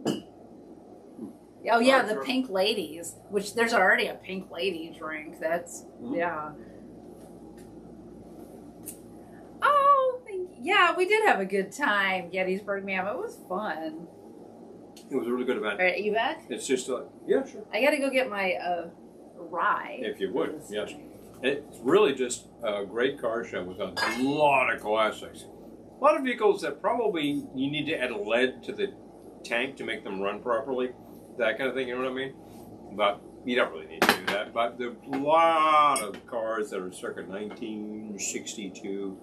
Oh, yeah, the Pink Ladies, which there's already a Pink Lady drink. That's, yeah. Oh, yeah, we did have a good time, Gettysburg Ma'am. It was fun. It was a really good event. All right, are you back? It's just yeah, sure. I got to go get my rye. If you would, yes. It's really just a great car show with a lot of classics. A lot of vehicles that probably you need to add lead to the tank to make them run properly. That kind of thing, you know what I mean? But you don't really need to do that. But there's a lot of cars that are circa 1962.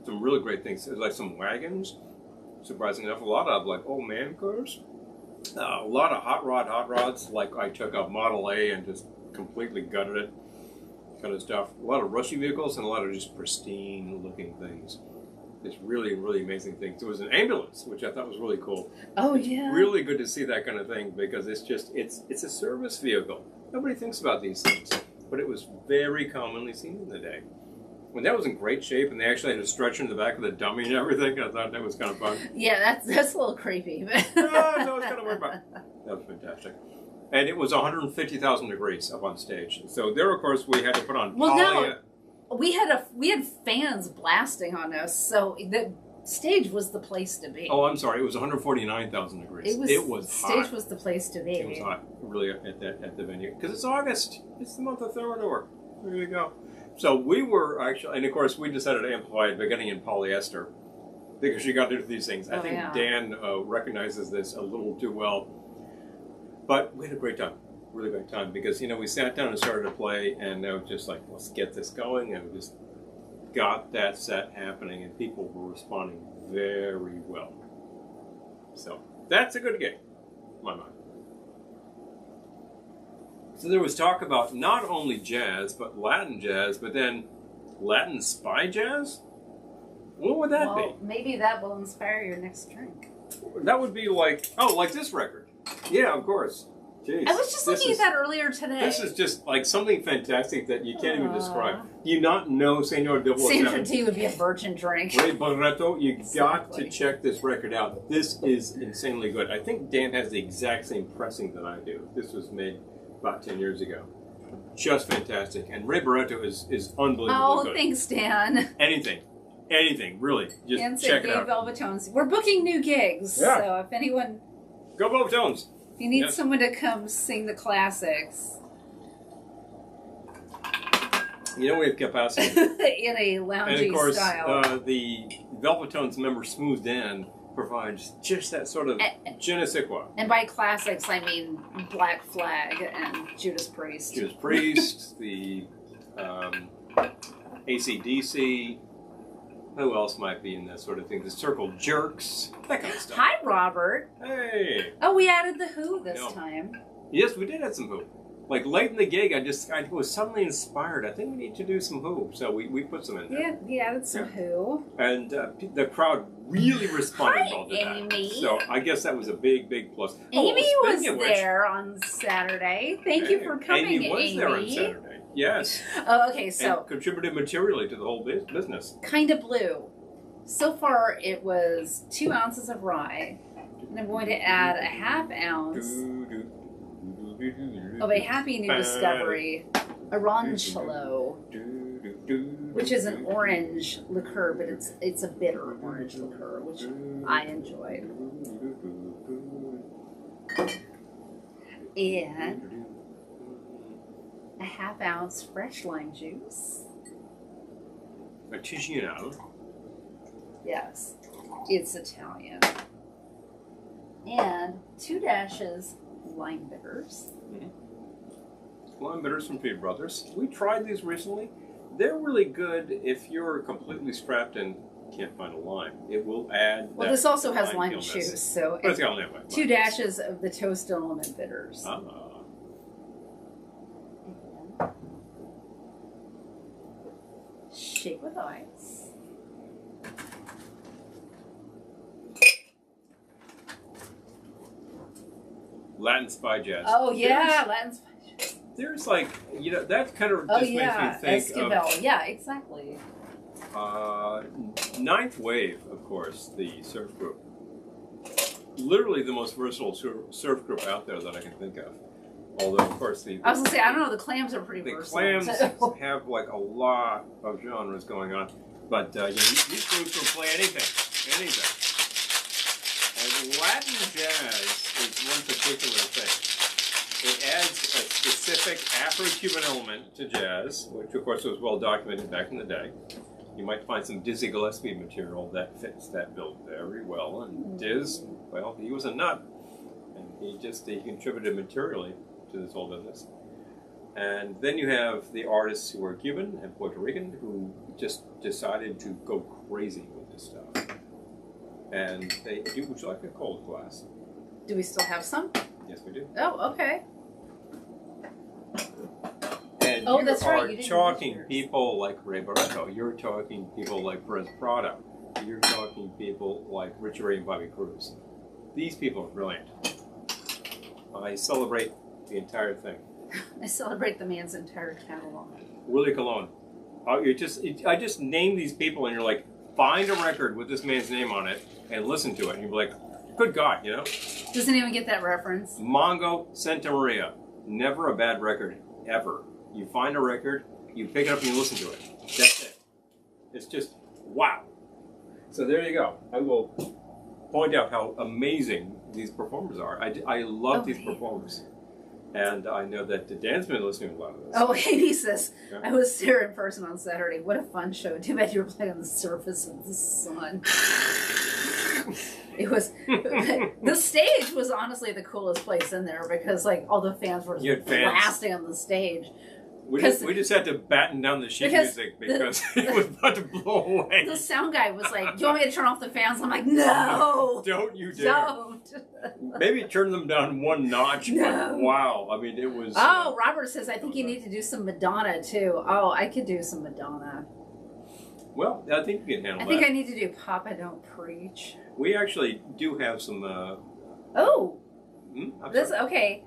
Some really great things. There's like some wagons, surprisingly enough. A lot of like old man cars. A lot of hot rods. Like I took a Model A and just completely gutted it. Kind of stuff. A lot of rusty vehicles and a lot of just pristine looking things. It's really, really amazing things. There was an ambulance, which I thought was really cool. Oh, it's yeah. Really good to see that kind of thing because it's just, it's a service vehicle. Nobody thinks about these things, but it was very commonly seen in the day. When that was in great shape and they actually had a stretcher in the back of the dummy and everything, I thought that was kind of fun. Yeah, that's a little creepy. But no, I was kind of worried about it. That was fantastic. And it was 150,000 degrees up on stage. So there, of course, we had to put on we had fans blasting on us, so the stage was the place to be. Oh, I'm sorry. It was 149,000 degrees. It was hot. Stage was the place to be. It was hot, really, at the venue. Because it's August. It's the month of Theodore. There you go. So we were actually, and of course, we decided to amplify it beginning in polyester. Because you got to do these things. I think Dan recognizes this a little too well. But we had a great time. Really great time. Because, you know, we sat down and started to play, and I was just like, let's get this going. And we just got that set happening, and people were responding very well. So that's a good gig, in my mind. So there was talk about not only jazz, but Latin jazz, but then Latin spy jazz? What would that be? Maybe that will inspire your next drink. That would be like, like this record. Yeah, of course. Jeez. I was just looking at that earlier today. This is just like something fantastic that you can't even describe. You not know Senor Double Sandra D would be a virgin drink. Ray Barreto, you got to check this record out. This is insanely good. I think Dan has the exact same pressing that I do. This was made about 10 years ago. Just fantastic. And Ray Barreto is unbelievably good. Oh, thanks, Dan. Anything, really. Just check it out. Velvetones. We're booking new gigs, so if anyone... Go Velvetones. If you need someone to come sing the classics. You know we have capacity. In a loungy and of course, style. The Velvetones member Smooth Dan provides just that sort of je ne sais quoi. And by classics, I mean Black Flag and Judas Priest. Judas Priest, the AC/DC. Who else might be in that sort of thing? The Circle Jerks, that kind of stuff. Hi, Robert. Hey. Oh, we added the Who this time. Yes, we did add some Who. Like late in the gig, I was suddenly inspired. I think we need to do some Who, so we put some in there. Yeah, we added some Who. And the crowd really responded well to Amy. that. So I guess that was a big, big plus. Amy was there on Saturday. Thank you for coming, Amy. Amy was there on Saturday. Yes. Oh, okay, so... And contributed materially to the whole business. Kinda Blue. So far, it was 2 ounces of rye. And I'm going to add a ½ ounce of a Happy New Discovery, Aranchello, which is an orange liqueur, but it's a bitter orange liqueur, which I enjoyed. And a ½ ounce fresh lime juice. Artigiano. Yes, it's Italian. And 2 dashes lime bitters. Lime bitters from Peter Brothers. We tried these recently. They're really good if you're completely strapped and can't find a lime. It will add. Well, this also has lime juice, so but it's got lime. 2 dashes of the Toast Element bitters. Shake with ice. Latin Spy Jazz. Oh yeah, Latin Spy Jazz. There's like, that kind of just makes me think Esquivel. Yeah, exactly. Ninth Wave, of course, the surf group. Literally the most versatile surf group out there that I can think of. Although, of course, I was gonna say, I don't know. The Clams are pretty versatile. The Clams have like a lot of genres going on, but these groups will play anything. And Latin jazz is one particular thing. It adds a specific Afro-Cuban element to jazz, which of course was well documented back in the day. You might find some Dizzy Gillespie material that fits that bill very well. And Diz, well, he was a nut, and he contributed materially to this whole business. And then you have the artists who are Cuban and Puerto Rican who just decided to go crazy with this stuff. And would you like a cold glass? Do we still have some? Yes, we do. Oh, okay. And that's right. You're talking people like Ray Barretto. You're talking people like Perez Prado. You're talking people like Richard Ray and Bobby Cruz. These people are brilliant. I celebrate the entire thing. I celebrate the man's entire catalog. Willie Colon. I just name these people and you're like, find a record with this man's name on it and listen to it. And you're like, good God, Does anyone get that reference? Mongo Santa Maria. Never a bad record, ever. You find a record, you pick it up and you listen to it. That's it. It's just, wow. So there you go. I will point out how amazing these performers are. I love these performers. And I know that Dan's been listening to a lot of this. Oh, Amy says, I was there in person on Saturday. What a fun show. Too bad you were playing on the surface of the sun. It was, the stage was honestly the coolest place in there because all the fans were blasting on the stage. We just had to batten down the sheet music because it was about to blow away. The sound guy was like, do you want me to turn off the fans? I'm like, no. Don't you dare. Don't. Maybe turn them down one notch. No. But wow. I mean, it was... Oh, Robert says, I think you need to do some Madonna, too. Oh, I could do some Madonna. Well, I think you can handle that. I think I need to do Papa Don't Preach. We actually do have some... Okay.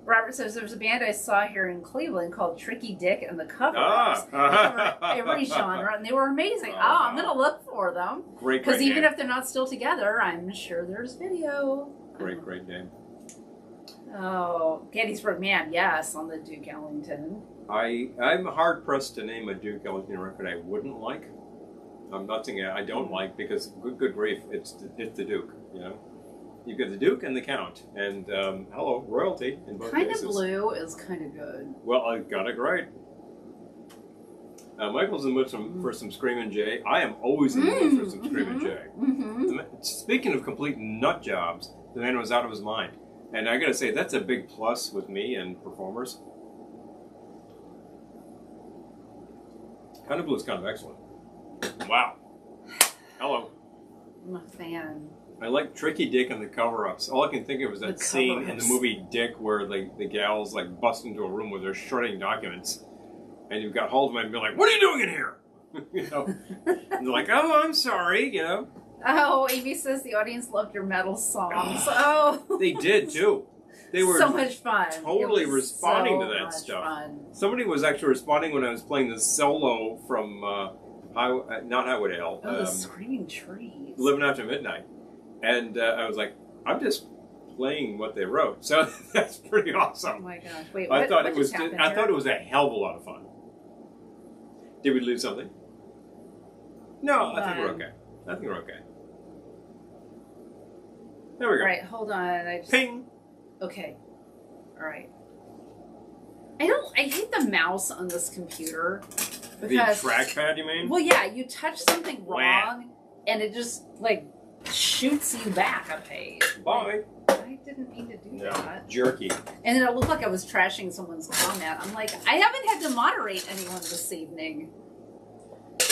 Robert says there's a band I saw here in Cleveland called Tricky Dick and the Cover-Ups. They cover every genre, and they were amazing. I'm going to look for them. Great Because even name. if they're not still together, I'm sure there's video. Great name. Oh, Gettysburg Man, yes, on the Duke Ellington. I'm hard-pressed to name a Duke Ellington record I wouldn't like. I'm not saying I don't like, because good grief, it's the Duke, You've got the Duke and the Count, and hello, royalty in both cases. Kinda Blue is kind of good. Well, I got it right. Michael's in the mood for some Screamin' Jay. I am always in the mood for some Screamin' Jay. Speaking of complete nut jobs, the man was out of his mind. And I gotta say, that's a big plus with me and performers. Kind of Blue is kind of excellent. Wow. Hello. I'm a fan. I like Tricky Dick and the cover-ups. All I can think of is that scene in the movie Dick where the gals like bust into a room where they're shredding documents. And you've got Haldeman and be like, "What are you doing in here?" You know? And they're like, "Oh, I'm sorry," you know. Oh, Amy says the audience loved your metal songs. Oh, they did too. They were so much fun. Totally responding to that stuff. Fun. Somebody was actually responding when I was playing the solo from not Highway to Hell. Oh, the Screaming Trees. Living After Midnight, and I was like, I'm just playing what they wrote, so that's pretty awesome. Oh my gosh! Wait, I thought what it was. just I thought it was a hell of a lot of fun. Did we lose something? No, I think we're okay. I think we're okay. There we go. All right, hold on. Ping. Okay. All right. I hate the mouse on this computer because the trackpad, you mean? Well, yeah. You touch something wrong, and it just like shoots you back a page. Bye. I didn't mean to do that. Jerky. And then it looked like I was trashing someone's comment. I'm like, I haven't had to moderate anyone this evening.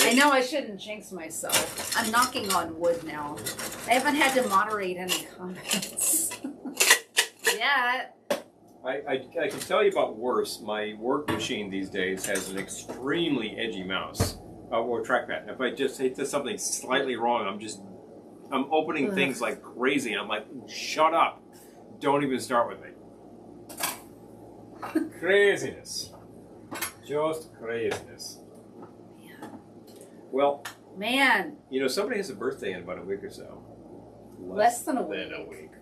I know I shouldn't jinx myself. I'm knocking on wood now. I haven't had to moderate any comments yet. I can tell you about worse. My work machine these days has an extremely edgy mouse or trackpad. If I just hit something slightly wrong, I'm opening things like crazy. I'm like, shut up. Don't even start with me. Craziness. Just craziness. Man. Well, man, you know, somebody has a birthday in about a week or so. Less than a week.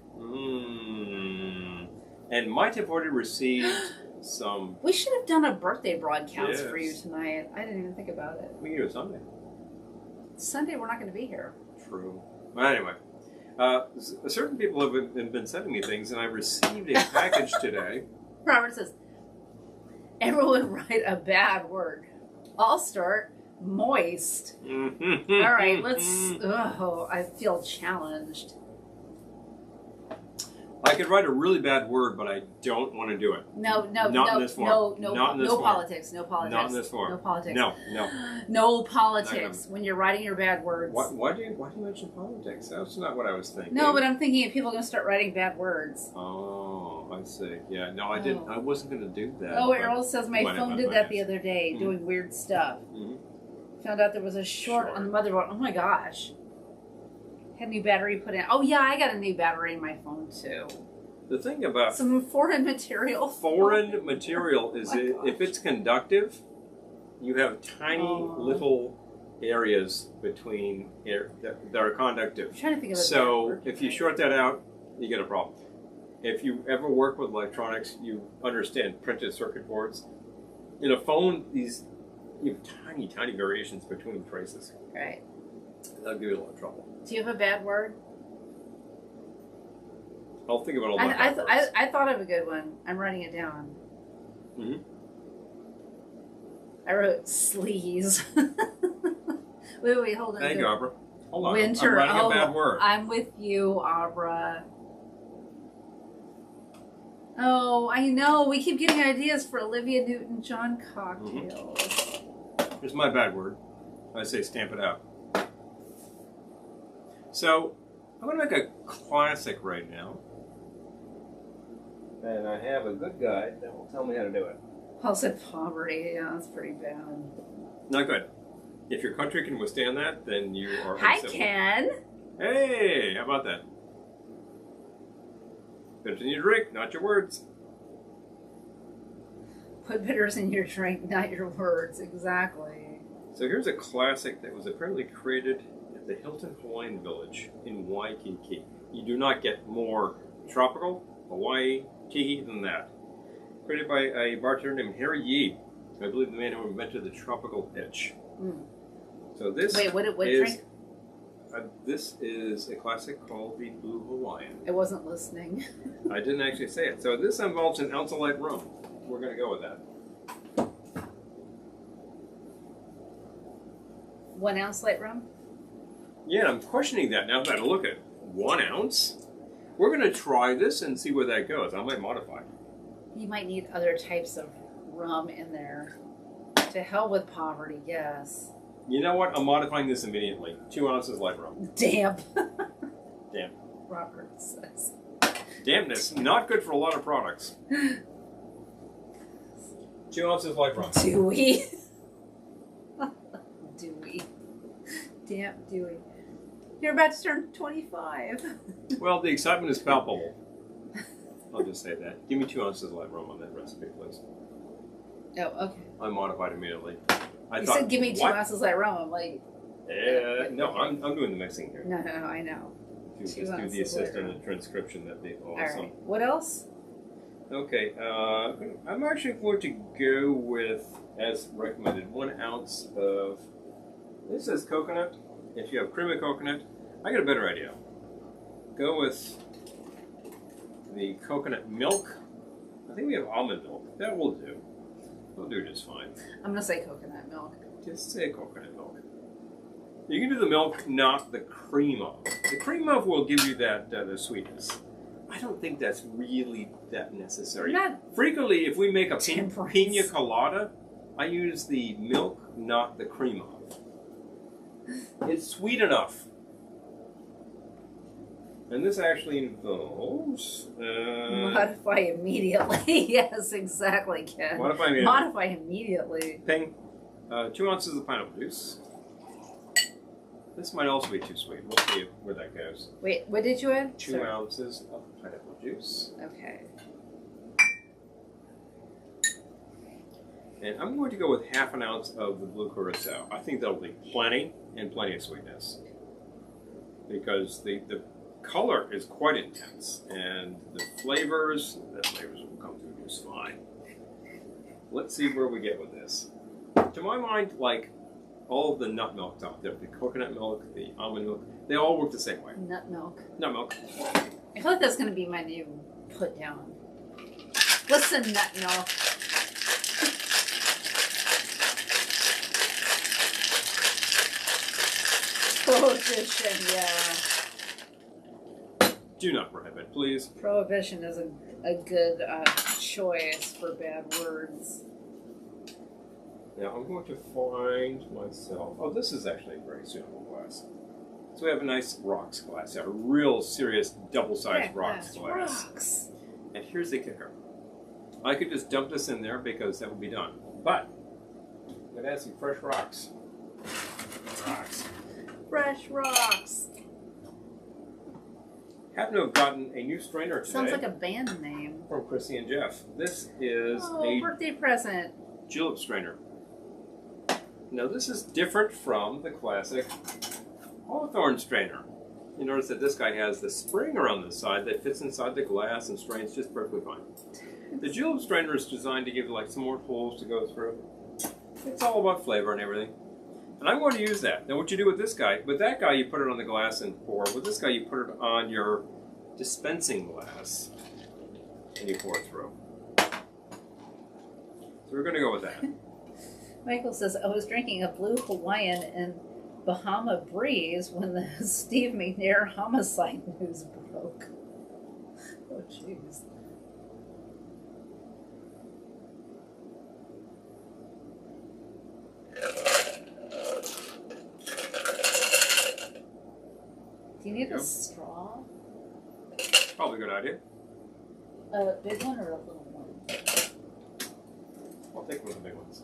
And might have already received some... We should have done a birthday broadcast for you tonight. I didn't even think about it. We can do it Sunday. Sunday, we're not going to be here. True. Well, anyway, certain people have been sending me things, and I received a package today. Robert says, everyone write a bad word. I'll start. Moist. All right, let's... Oh, I feel challenged. I could write a really bad word, but I don't want to do it. No, not in this form. No politics. No politics. Not in this form. No politics. No politics. When you're writing your bad words. Why do you mention politics? That's not what I was thinking. No, but I'm thinking if people are going to start writing bad words. Oh, I see. Yeah, no, I didn't. I wasn't going to do that. Oh, Errol says my phone did that the other day, doing weird stuff. Found out there was a short on the motherboard. Oh my gosh. Had new battery put in. Oh yeah, I got a new battery in my phone too. The thing about some foreign material. Foreign material is if it's conductive, you have tiny little areas between that are conductive. I'm trying to think of so if you short that out, you get a problem. If you ever work with electronics, you understand printed circuit boards. In a phone, you have tiny variations between traces. Right. That'll give you a lot of trouble. Do you have a bad word? I'll think about all my bad words. I thought of a good one. I'm writing it down. I wrote sleaze. wait, hold on. Thank you, Abra. Hold on. Winter. I'm writing a bad word. I'm with you, Abra. Oh, I know. We keep getting ideas for Olivia Newton-John cocktails. Here's my bad word. I say stamp it out. So, I'm going to make a classic right now. And I have a good guide that will tell me how to do it. Paul said poverty. Yeah, that's pretty bad. Not good. If your country can withstand that, then you are I can. Hey, how about that? Continue to drink, not your words. Put bitters in your drink, not your words. Exactly. So here's a classic that was apparently created at the Hilton Hawaiian Village in Waikiki. You do not get more tropical Hawaii tiki than that. Created by a bartender named Harry Yee. I believe the man who invented the tropical pitch. So this what drink? This is a classic called the Blue Hawaiian. I wasn't listening. I didn't actually say it. So this involves an ounce of light rum. We're going to go with that. 1 ounce light rum? Yeah, I'm questioning that now that I look at it. 1 ounce? We're going to try this and see where that goes. I might modify it. You might need other types of rum in there. To hell with poverty, yes. You know what? I'm modifying this immediately. 2 ounces light rum. Damp. Damp. Robert says. Dampness, not good for a lot of products. 2 ounces light rum. Dewy. Dewy. Damp dewy. You're about to turn 25. Well, the excitement is palpable. I'll just say that. Give me 2 ounces of light rum on that recipe, please. Oh, okay. I modified immediately. You said give me 2 ounces light rum. I'm like... no, I'm doing the mixing here. No, I know. If you just do the assistant and transcription, that'd be awesome. All right. What else? Okay, I'm actually going to go with, as recommended, 1 ounce of, this is coconut. If you have cream of coconut, I got a better idea. Go with the coconut milk. I think we have almond milk. That will do. We'll do just fine. I'm going to say coconut milk. Just say coconut milk. You can do the milk, not the cream of. The cream of will give you that the sweetness. I don't think that's really that necessary. Frequently, if we make a pina colada, I use the milk, not the cream of. It's sweet enough. And this actually involves... modify immediately. Yes, exactly, Ken. Modify immediately. Modify immediately. Ping. 2 ounces of pineapple juice. This might also be too sweet. We'll see where that goes. Wait, what did you add? 2 ounces of pineapple juice. Okay. And I'm going to go with 1/2 ounce of the blue curacao. I think that'll be plenty, and plenty of sweetness. Because the color is quite intense, and the flavors will come through just fine. Let's see where we get with this. To my mind, like all of the nut milks out there, the coconut milk, the almond milk, they all work the same way. Nut milk. Nut milk. I feel like that's going to be my new put down. Listen, nut milk. Prohibition, yeah. Do not prohibit, please. Prohibition is a good choice for bad words. Now I'm going to find myself... Oh, this is actually a very suitable glass. So we have a nice rocks glass. A real serious double-sized rocks glass. Rocks. And here's the kicker. I could just dump this in there because that would be done. But I'm going to add some fresh rocks. Fresh rocks. Happen to have gotten a new strainer today. Sounds like a band name. From Chrissy and Jeff. This is a birthday present. Julep strainer. Now this is different from the classic Hawthorne strainer. You notice that this guy has the spring around the side that fits inside the glass and strains just perfectly fine. The Julep strainer is designed to give like some more holes to go through. It's all about flavor and everything. And I'm going to use that. Now what you do with this guy, with that guy you put it on the glass and pour. With this guy you put it on your dispensing glass and you pour it through. So we're going to go with that. Michael says, I was drinking a Blue Hawaiian in Bahama Breeze when the Steve McNair homicide news broke. Oh, jeez. Do you need a straw? Probably a good idea. A big one or a little one? I'll take one of the big ones.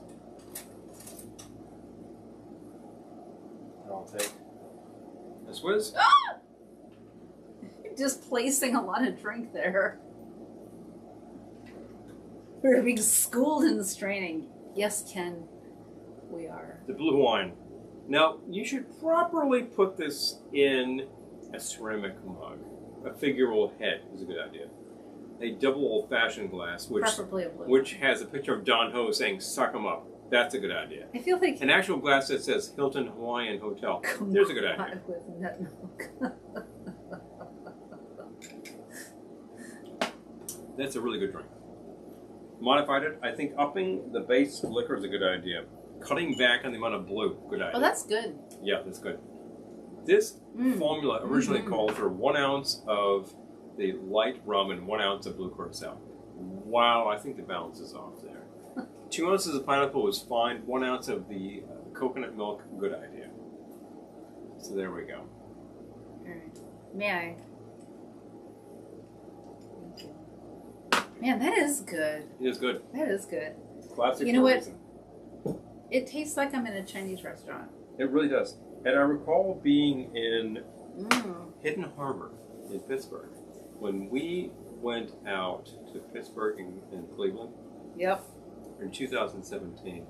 I'll take a Swizz. You're just placing a lot of drink there. We're being schooled in straining. Yes, Ken, we are. The Blue Hawaiian. Now, you should properly put this in a ceramic mug. A figural head is a good idea. A double old-fashioned glass, preferably a blue, which has a picture of Don Ho saying, "Suck 'em up." That's a good idea. I feel like an actual glass that says Hilton Hawaiian Hotel. There's a good idea. With nut milk. That's a really good drink. Modified it. I think upping the base liquor is a good idea. cutting back on the amount of blue. Good idea. Oh, that's good. Yeah, that's good. This formula originally called for 1 ounce of the light rum and 1 ounce of blue curacao. Wow, I think the balance is off there. 2 ounces of pineapple was fine. 1 ounce of the coconut milk, good idea. So there we go. All right. May I? Thank you. Man, that is good. It is good. That is good. Classic. You know what? Reason. It tastes like I'm in a Chinese restaurant. It really does. And I recall being in Hidden Harbor in Pittsburgh when we went out to Pittsburgh and Cleveland. Yep. In 2017.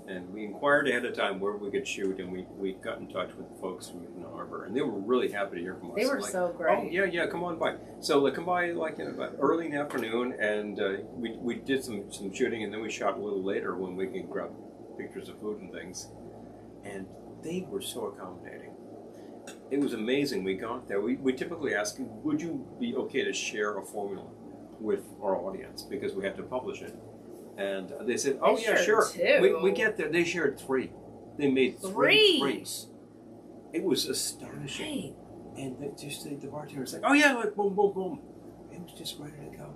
And we inquired ahead of time where we could shoot, and we got in touch with the folks from Hidden Harbor, and they were really happy to hear from us. They were like, so great. Oh yeah, come on by. So like, come by like about early in the afternoon, and we did some shooting, and then we shot a little later when we could grab pictures of food and things. And they were so accommodating. It was amazing. We got there. We typically ask, would you be okay to share a formula with our audience because we have to publish it. And they said, "Oh yeah, sure." We get there. They shared 3. They made 3 drinks. It was astonishing. Right. And the bartender was like, "Oh yeah, like boom, boom, boom." It was just ready to go.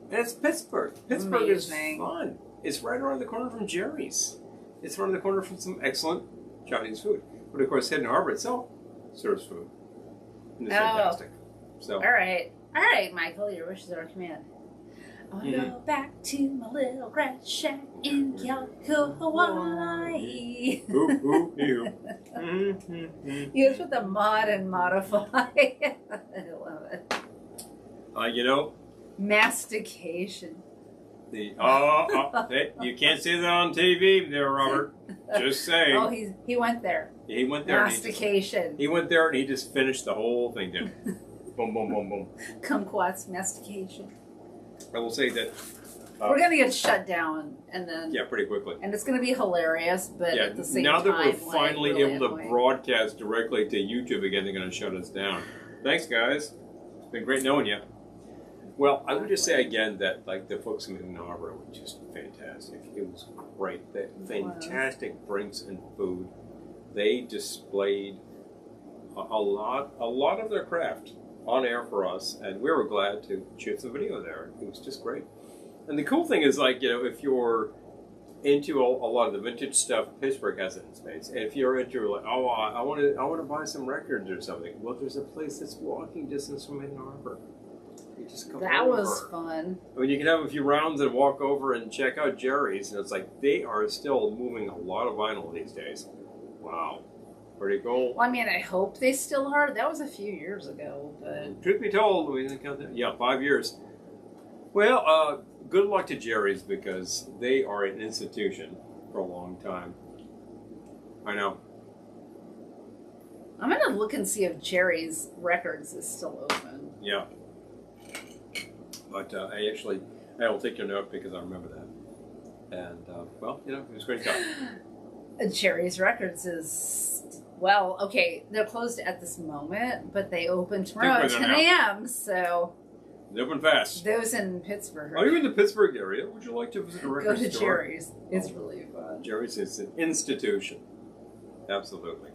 And it's Pittsburgh. Pittsburgh is fun. It's right around the corner from Jerry's. It's around the corner from some excellent Chinese food. But of course, Hidden Harbor itself serves food. And it's fantastic. So. All right, Michael. Your wishes are a command. I want to go back to my little grass shack in Kitsch-en, Hawaii. You just put the mod and modify. I love it. You know, mastication. Hey, you can't say that on TV there, Robert. Just saying. Oh, he went there. Yeah, he went there. Mastication. He went there and he just finished the whole thing, didn't he? Boom, boom, boom, boom. Kumquat's mastication. I will say that we're gonna get shut down, and then pretty quickly, and it's gonna be hilarious. But at the same time, now that we're finally really able to broadcast directly to YouTube again, they're gonna shut us down. Thanks, guys. It's been great knowing you. Well, I would just say again that like the folks in Hidden Harbor were just fantastic. It was great. They had fantastic drinks and food. They displayed a lot of their craft on air for us, and we were glad to shoot some video there. It was just great. And the cool thing is, like, you know, if you're into a lot of the vintage stuff, Pittsburgh has it in space. And if you're into like, oh, I want to buy some records or something, well, there's a place that's walking distance from Hidden Harbor. You just go that over. Was fun. I mean, you can have a few rounds and walk over and check out Jerry's, and it's like they are still moving a lot of vinyl these days. Wow. Pretty cool. Well, I mean, I hope they still are. That was a few years ago, but... Truth be told, we didn't count that. Yeah, 5 years. Well, good luck to Jerry's because they are an institution for a long time. I know. I'm going to look and see if Jerry's Records is still open. Yeah. But I will take your note because I remember that. And, well, you know, it was a great time. Jerry's Records is... Well, okay, they're closed at this moment, but they open tomorrow at 10 a.m., so... They open fast. Those in Pittsburgh. Are you in the Pittsburgh area? Would you like to visit a record store? Go to Jerry's. It's really fun. Jerry's is an institution. Absolutely.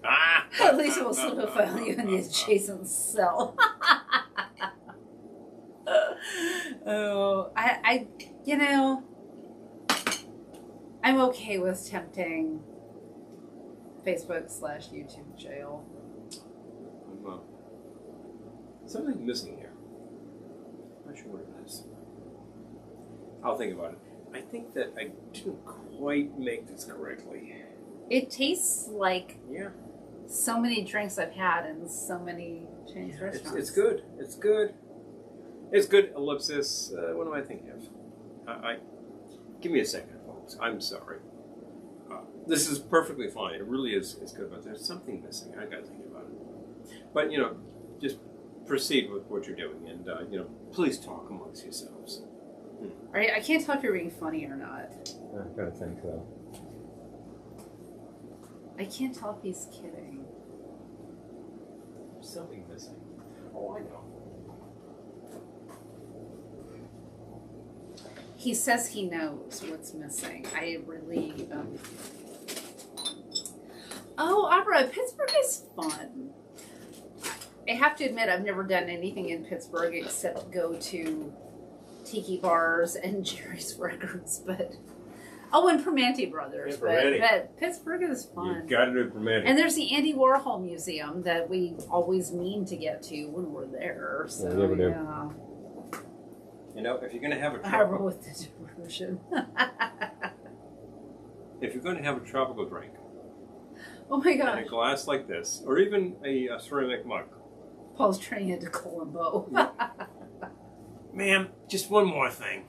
At least it will slip a file you in the adjacent cell. Oh, you know... I'm okay with tempting Facebook/YouTube jail. Something's missing here. I'm not sure what it is. I'll think about it. I think that I didn't quite make this correctly. It tastes like so many drinks I've had in so many Chinese restaurants. It's good. It's good. It's good. Ellipsis. What am I thinking of? Give me a second. I'm sorry. This is perfectly fine. It really is good, but there's something missing. I gotta think about it. But, you know, just proceed with what you're doing and, you know, please talk amongst yourselves. Right, I can't tell if you're being funny or not. I gotta think, though. I can't tell if he's kidding. There's something missing. Oh, I know. He says he knows what's missing. I really. Oh, Opera, Pittsburgh is fun. I have to admit, I've never done anything in Pittsburgh except go to tiki bars and Jerry's Records, but and Primanti Brothers. But Pittsburgh is fun. You got to do Primanti. And there's the Andy Warhol Museum that we always mean to get to when we're there. So never do. Yeah. You know, if you're going to have a I roll with the diversion. if you're going to have a tropical drink, oh my gosh, in a glass like this, or even a ceramic mug. Paul's turning into Columbo. Ma'am, just one more thing.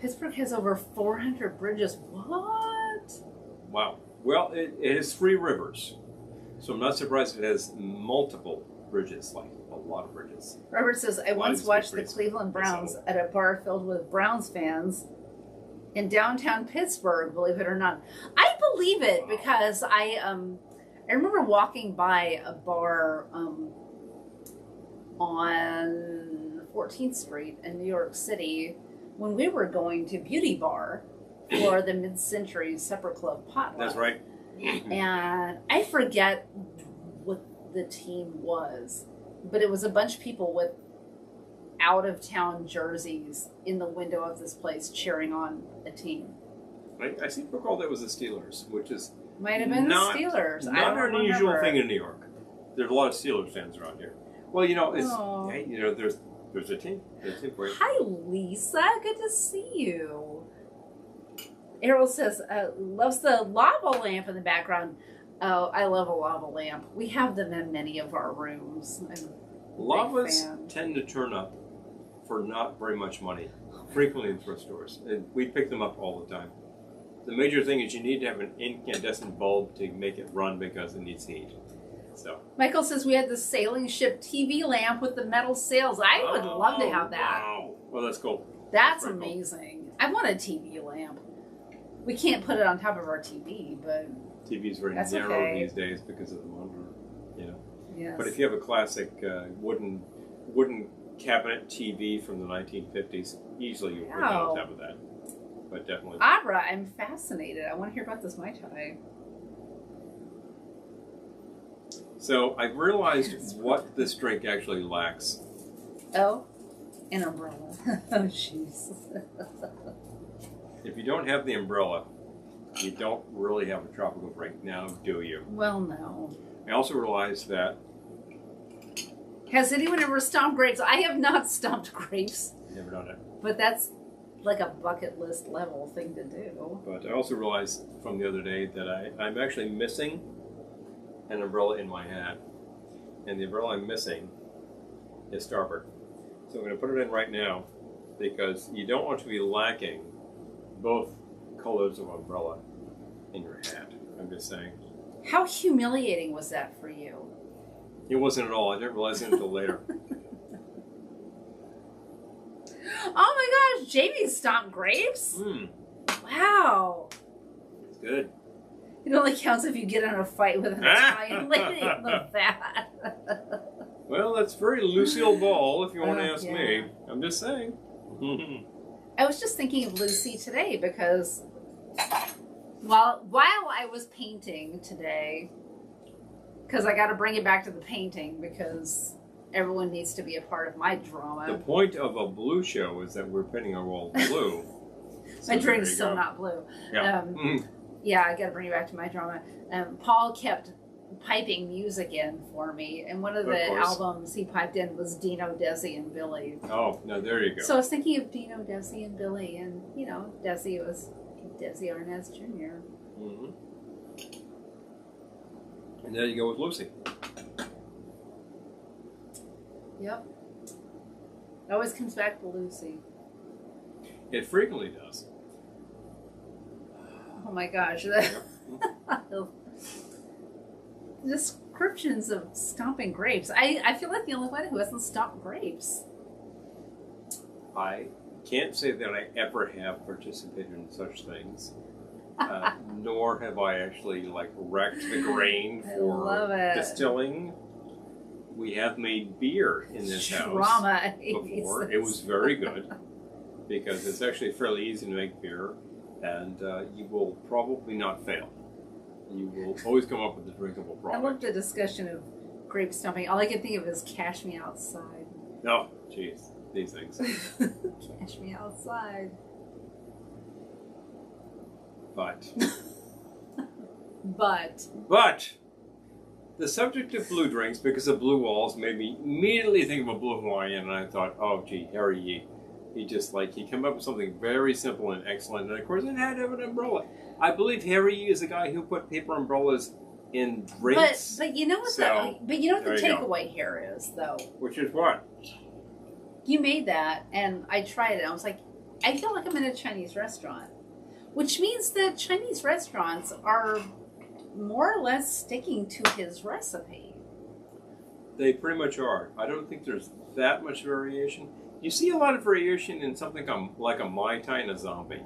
Pittsburgh has over 400 bridges. What? Wow. Well, it has 3 rivers, so I'm not surprised it has multiple bridges, like a lot of bridges. Robert says, I once watched the Cleveland Browns at a bar filled with Browns fans in downtown Pittsburgh, believe it or not. I believe it because I remember walking by a bar on 14th Street in New York City when we were going to Beauty Bar for the Mid-Century Supper Club potluck. That's right. And I forget what the team was, but it was a bunch of people with out-of-town jerseys in the window of this place cheering on a team. I seem to recall that was the Steelers, which is might have been the Steelers. Not an unusual thing in New York. There's a lot of Steelers fans around here. Well, you know, hey, you know, there's a team. There's a team for you. Hi, Lisa. Good to see you. Errol says, loves the lava lamp in the background. Oh, I love a lava lamp. We have them in many of our rooms. Lavas tend to turn up for not very much money, frequently in thrift stores. And we pick them up all the time. The major thing is you need to have an incandescent bulb to make it run because it needs heat. So Michael says we had the sailing ship TV lamp with the metal sails. I would love to have that. Wow. Well, that's cool. That's amazing. Cool. I want a TV lamp. We can't put it on top of our TV, but TV's very narrow these days because of the monitor, you know. Yes. But if you have a classic wooden cabinet TV from the 1950s, easily you put it on top of that. But definitely. Abra, I'm fascinated. I want to hear about this Mai Tai. So I've realized what this drink actually lacks. Oh, an umbrella. Oh, jeez. If you don't have the umbrella, you don't really have a tropical drink now, do you? Well, no. I also realized that... Has anyone ever stomped grapes? I have not stomped grapes. Never done it. But that's like a bucket list level thing to do. But I also realized from the other day that I'm actually missing an umbrella in my hat. And the umbrella I'm missing is starboard. So I'm going to put it in right now because you don't want to be lacking both colors of umbrella in your hat. I'm just saying. How humiliating was that for you? It wasn't at all. I didn't realize it until later. Oh my gosh, Jamie stomped grapes? Wow. It's good. It only counts if you get in a fight with an Italian lady in the vat. Well, that's very Lucille Ball, if you want to ask me. I'm just saying. I was just thinking of Lucy today because while I was painting today, because I got to bring it back to the painting because everyone needs to be a part of my drama. The point of a blue show is that we're painting our wall blue. My drink's still not blue. Yeah. Yeah, I got to bring it back to my drama. Paul kept piping music in for me, and one of the albums he piped in was Dino, Desi, and Billy. Oh, no, there you go. So I was thinking of Dino, Desi, and Billy, and you know, Desi was Desi Arnaz Jr. And there you go with Lucy. Yep. It always comes back to Lucy. It frequently does. Oh my gosh. Descriptions of stomping grapes. I feel like the only one who hasn't stomped grapes. I can't say that I ever have participated in such things. Nor have I actually wrecked the grain for distilling. We have made beer in this house before. It was very good. because it's actually fairly easy to make beer, and you will probably not fail. You will always come up with a drinkable product. I love the discussion of grape stumping. All I can think of is Cash Me Outside. Oh, jeez. These things. Cash Me Outside. But the subject of blue drinks, because of blue walls, made me immediately think of a Blue Hawaiian, and I thought, oh, gee, Harry Yee. He came up with something very simple and excellent, and of course it had to have an umbrella. I believe Harry Yee is the guy who put paper umbrellas in drinks. But you know what the takeaway here is, though. Which is what? You made that, and I tried it. I was like, I feel like I'm in a Chinese restaurant, which means that Chinese restaurants are more or less sticking to his recipe. They pretty much are. I don't think there's that much variation. You see a lot of variation in something like a Mai Tai and a zombie.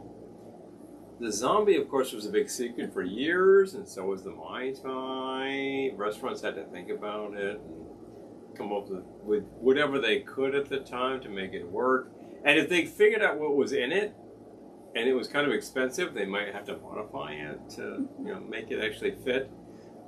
The zombie, of course, was a big secret for years, and so was the Mai Tai. Restaurants had to think about it and come up with whatever they could at the time to make it work. And if they figured out what was in it, and it was kind of expensive, they might have to modify it to make it actually fit,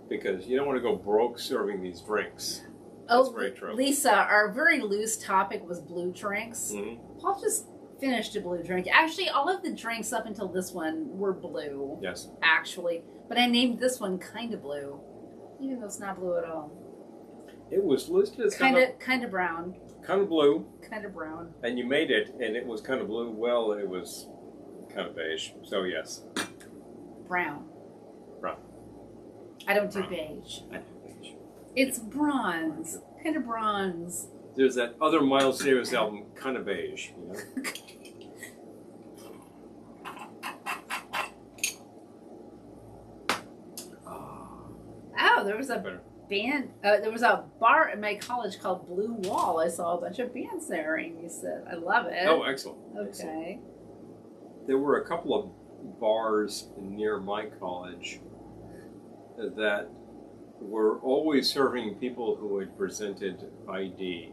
because you don't want to go broke serving these drinks. That's very true. Lisa, our very loose topic was blue drinks. Mm-hmm. Paul just finished a blue drink. Actually, all of the drinks up until this one were blue. Yes. Actually. But I named this one kind of blue, even though it's not blue at all. It was listed as kind of brown. Kind of blue. Kind of brown. And you made it, and it was kind of blue. Well, it was kind of beige. So, yes. Brown. Brown. I don't do beige. I do beige. It's bronze. Kind of bronze. There's that other Miles Davis album, kind of beige, Oh, there was a band. There was a bar at my college called Blue Wall. I saw a bunch of bands there, and you said, I love it. Oh, excellent. Okay. Excellent. There were a couple of bars near my college that were always serving people who had presented ID.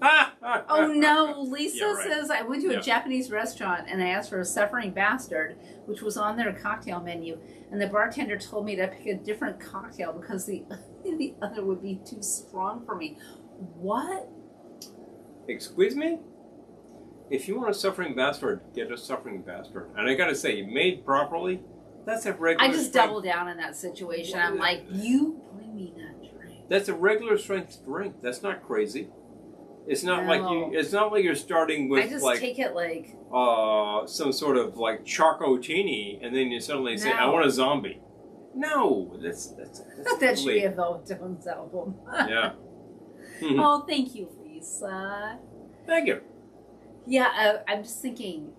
Oh no, Lisa right. says I went to a Japanese restaurant and I asked for a Suffering Bastard, which was on their cocktail menu, and the bartender told me to pick a different cocktail because the other would be too strong for me. What? Excuse me? If you want a Suffering Bastard, get a Suffering Bastard. And I gotta say, made properly, that's a regular I just double down in that situation. I'm like, you bring me that drink. That's a regular strength drink. That's not crazy. It's not It's not like you're starting with I just take it like some sort of like charcotini, and then you suddenly say, "I want a zombie." No, that's that should be a Velvetone's album. Yeah. Oh, thank you, Lisa. Thank you. Yeah, I'm just thinking.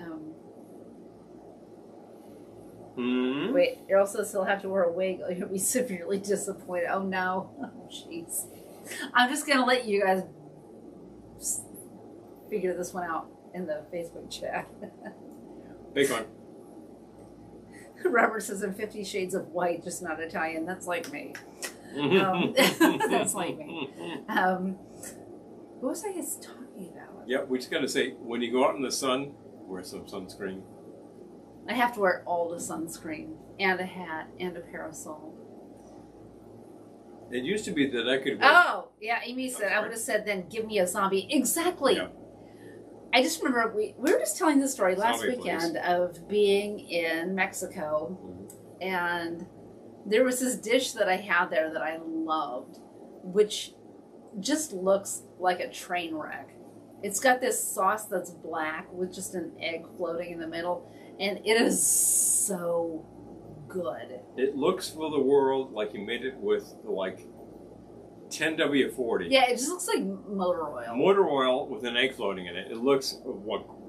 Wait, you also still have to wear a wig, or you'll be severely disappointed. Oh no, oh jeez. I'm just gonna let you guys figure this one out in the Facebook chat. Big one. Robert says in 50 Shades of White, just not Italian. That's like me. That's like me. What was I just talking about? Yeah, we just got to say, when you go out in the sun, wear some sunscreen. I have to wear all the sunscreen and a hat and a parasol. It used to be that I could wear... Oh, yeah, Amy said, I would have said then, give me a zombie. Exactly. Yeah. I just remember, we were just telling this story last weekend of being in Mexico, and there was this dish that I had there that I loved, which just looks like a train wreck. It's got this sauce that's black with just an egg floating in the middle, and it is so good. It looks for the world like you made it with like 10W40. Yeah, it just looks like motor oil. Motor oil with an egg floating in it. It looks,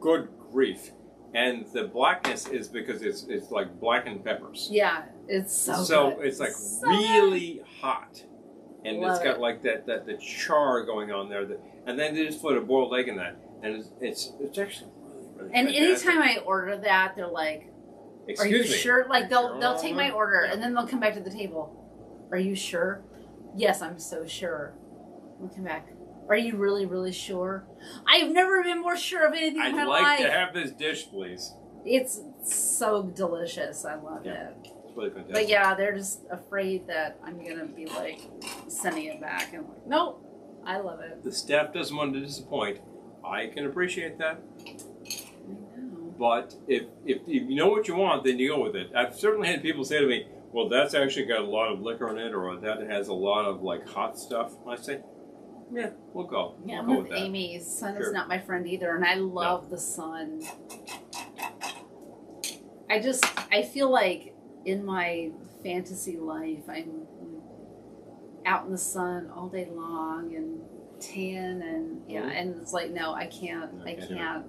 good grief. And the blackness is because it's like blackened peppers. Yeah, it's so good. So it's like really hot. And it's got like the char going on there. And then they just put a boiled egg in that. And it's actually really and fantastic. anytime I order that, they're like, Excuse are you me. sure? Like they'll take my order Yeah. and then they'll come back to the table. Are you sure? Yes, I'm so sure. We'll come back. Are you really, really sure? I've never been more sure of anything in my life. I'd like to have this dish, please. It's so delicious. I love it. It's really fantastic. But yeah, they're just afraid that I'm going to be like sending it back. And I'm like, nope, I love it. The staff doesn't want to disappoint. I can appreciate that. I know. But if you know what you want, then you go with it. I've certainly had people say to me, well, that's actually got a lot of liquor in it, or that has a lot of like hot stuff. I say, yeah, we'll go. Yeah, we'll I'm with Amy. Son is Sure. not my friend either, and I love the sun. I feel like in my fantasy life, I'm out in the sun all day long and tan, and and it's like, no, I can't. I can't.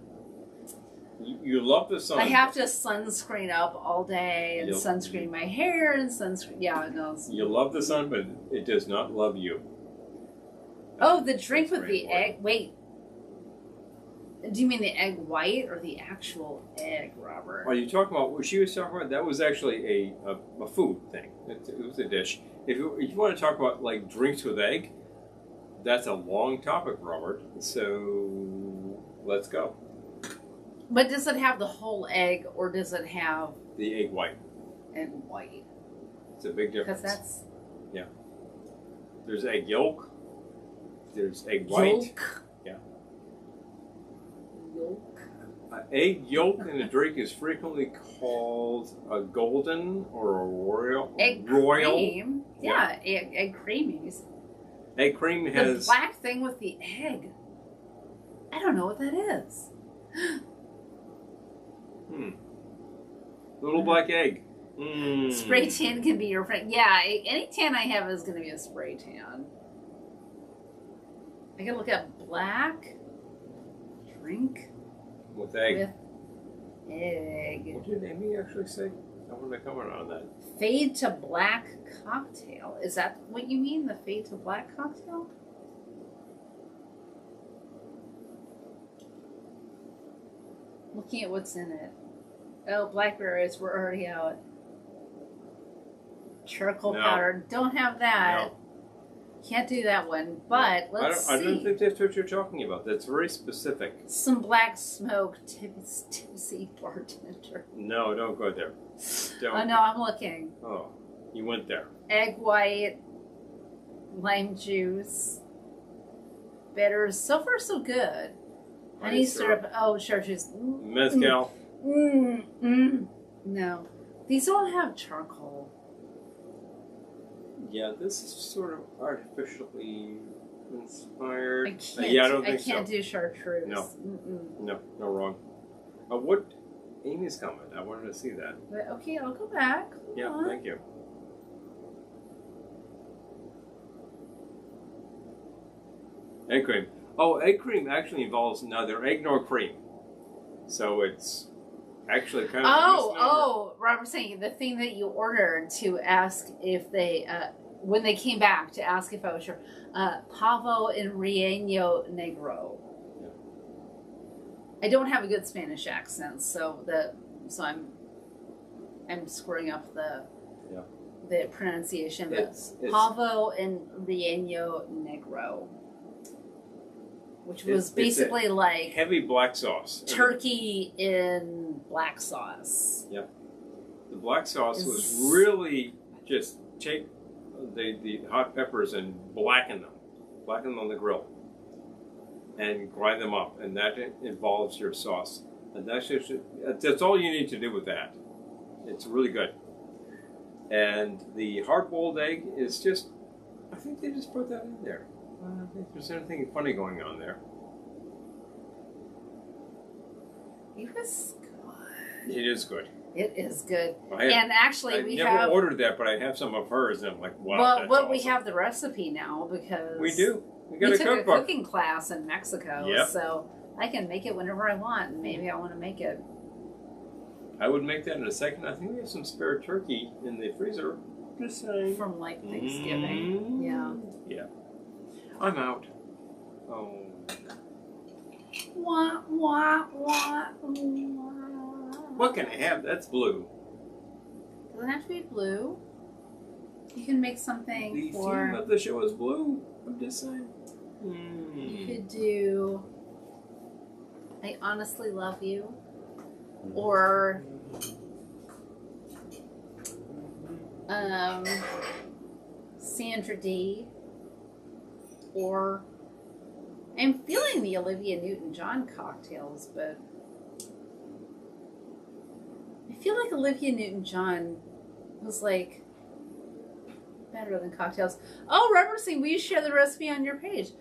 You love the sun. I have to sunscreen up all day and sunscreen my hair and sunscreen. Yeah, no. You love the sun, but it does not love you. Oh, the drink with the egg. Wait. Do you mean the egg white or the actual egg, Robert? Are you talking about what she was talking about? That was actually a food thing. It was a dish. If you want to talk about like drinks with egg, that's a long topic, Robert. So let's go. But does it have the whole egg, or does it have the egg white? Egg white. It's a big difference. Because that's There's egg yolk. There's egg white. Yolk. Yeah. Yolk. Egg yolk in a drink is frequently called a golden or a royal. Egg royal. cream. Yeah, egg cream. Egg cream has the black thing with the egg. I don't know what that is. Little black egg. Spray tan can be your friend. Yeah, any tan I have is going to be a spray tan. I can look up black drink with egg. With egg. What did Amy actually say? I want to comment on that. Fade to black cocktail. Is that what you mean? The fade to black cocktail? Looking at what's in it. Oh, blackberries were already out. Charcoal powder. Don't have that. No. Can't do that one. But let's see. I don't think that's what you're talking about. That's very specific. Some black smoke. Tipsy bartender. No, don't go there. Don't. Oh, no, I'm looking. Oh, you went there. Egg white. Lime juice. Bitters. So far, so good. Honey syrup. Oh, chartreuse. Mezcal. No. These all have charcoal. Yeah, this is sort of artificially inspired. I can't, I don't think I can't do chartreuse. No. No, wrong. What Amy's comment? I wanted to see that. But, okay, I'll go back. Hold on. Thank you. Egg cream. Oh, egg cream actually involves neither egg nor cream. So it's actually kind of Robert's saying the thing that you ordered to ask if they, when they came back to ask if I was sure, pavo en relleno negro. Yeah. I don't have a good Spanish accent, so I'm screwing up the pronunciation. But pavo en relleno negro. Which was basically like heavy black sauce. Turkey in black sauce. Yep. The black sauce was really just take the hot peppers and blacken them on the grill, and grind them up, and that involves your sauce. And that's all you need to do with that. It's really good. And the hard-boiled egg is just, I think they just put that in there. I don't think there's anything funny going on there. It was good. It is good. It is good. And actually, I never ordered that, but I have some of hers, and I'm like, wow, well, that's awesome. We have the recipe now because we do. We got took a cooking class in Mexico, so I can make it whenever I want, and maybe I want to make it. I would make that in a second. I think we have some spare turkey in the freezer. Just saying. From like Thanksgiving. Yeah. I'm out. Oh. Wah, wah, wah, wah. What can I have? That's blue. Doesn't have to be blue. You can make something the theme of the show is blue. I'm just saying. You could do I Honestly Love You, or Sandra Dee, or I'm feeling the Olivia Newton-John cocktails, but I feel like Olivia Newton-John was like better than cocktails. Oh, Robertson, will you share the recipe on your page?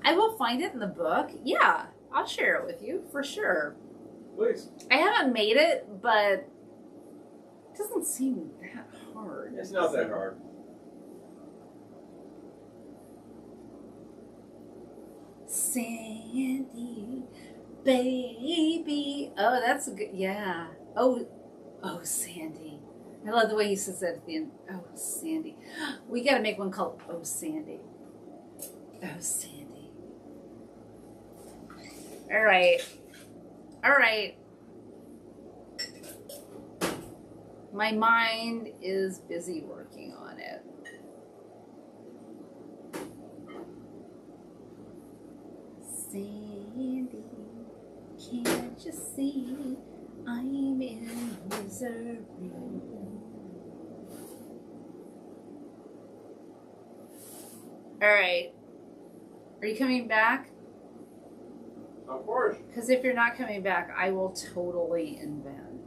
I will find it in the book. Yeah, I'll share it with you for sure. Please. I haven't made it, but it doesn't seem that hard. It's not that hard. Sandy, baby. Oh, that's a good, yeah. Oh, Sandy. I love the way he says that at the end. Oh, Sandy. We got to make one called Oh, Sandy. Oh, Sandy. All right. All right. My mind is busy working on it. Sandy, can't you see I'm in misery? All right. Are you coming back? Of course. Because if you're not coming back, I will totally invent.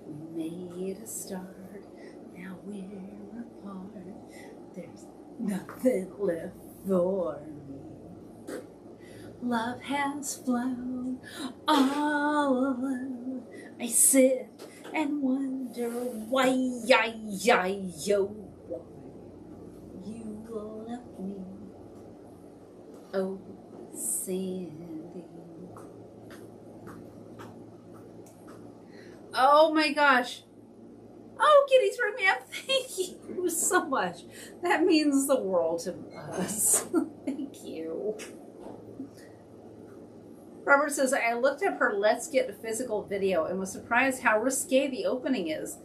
We made a start. Now we're apart. There's nothing left for me. Love has flown all alone. I sit and wonder why you left me. Oh, Sandy. Oh my gosh. Oh, Kitty's wrote me up. Thank you so much. That means the world to us. Thank you. Robert says, I looked up her Let's Get Physical video and was surprised how risque the opening is.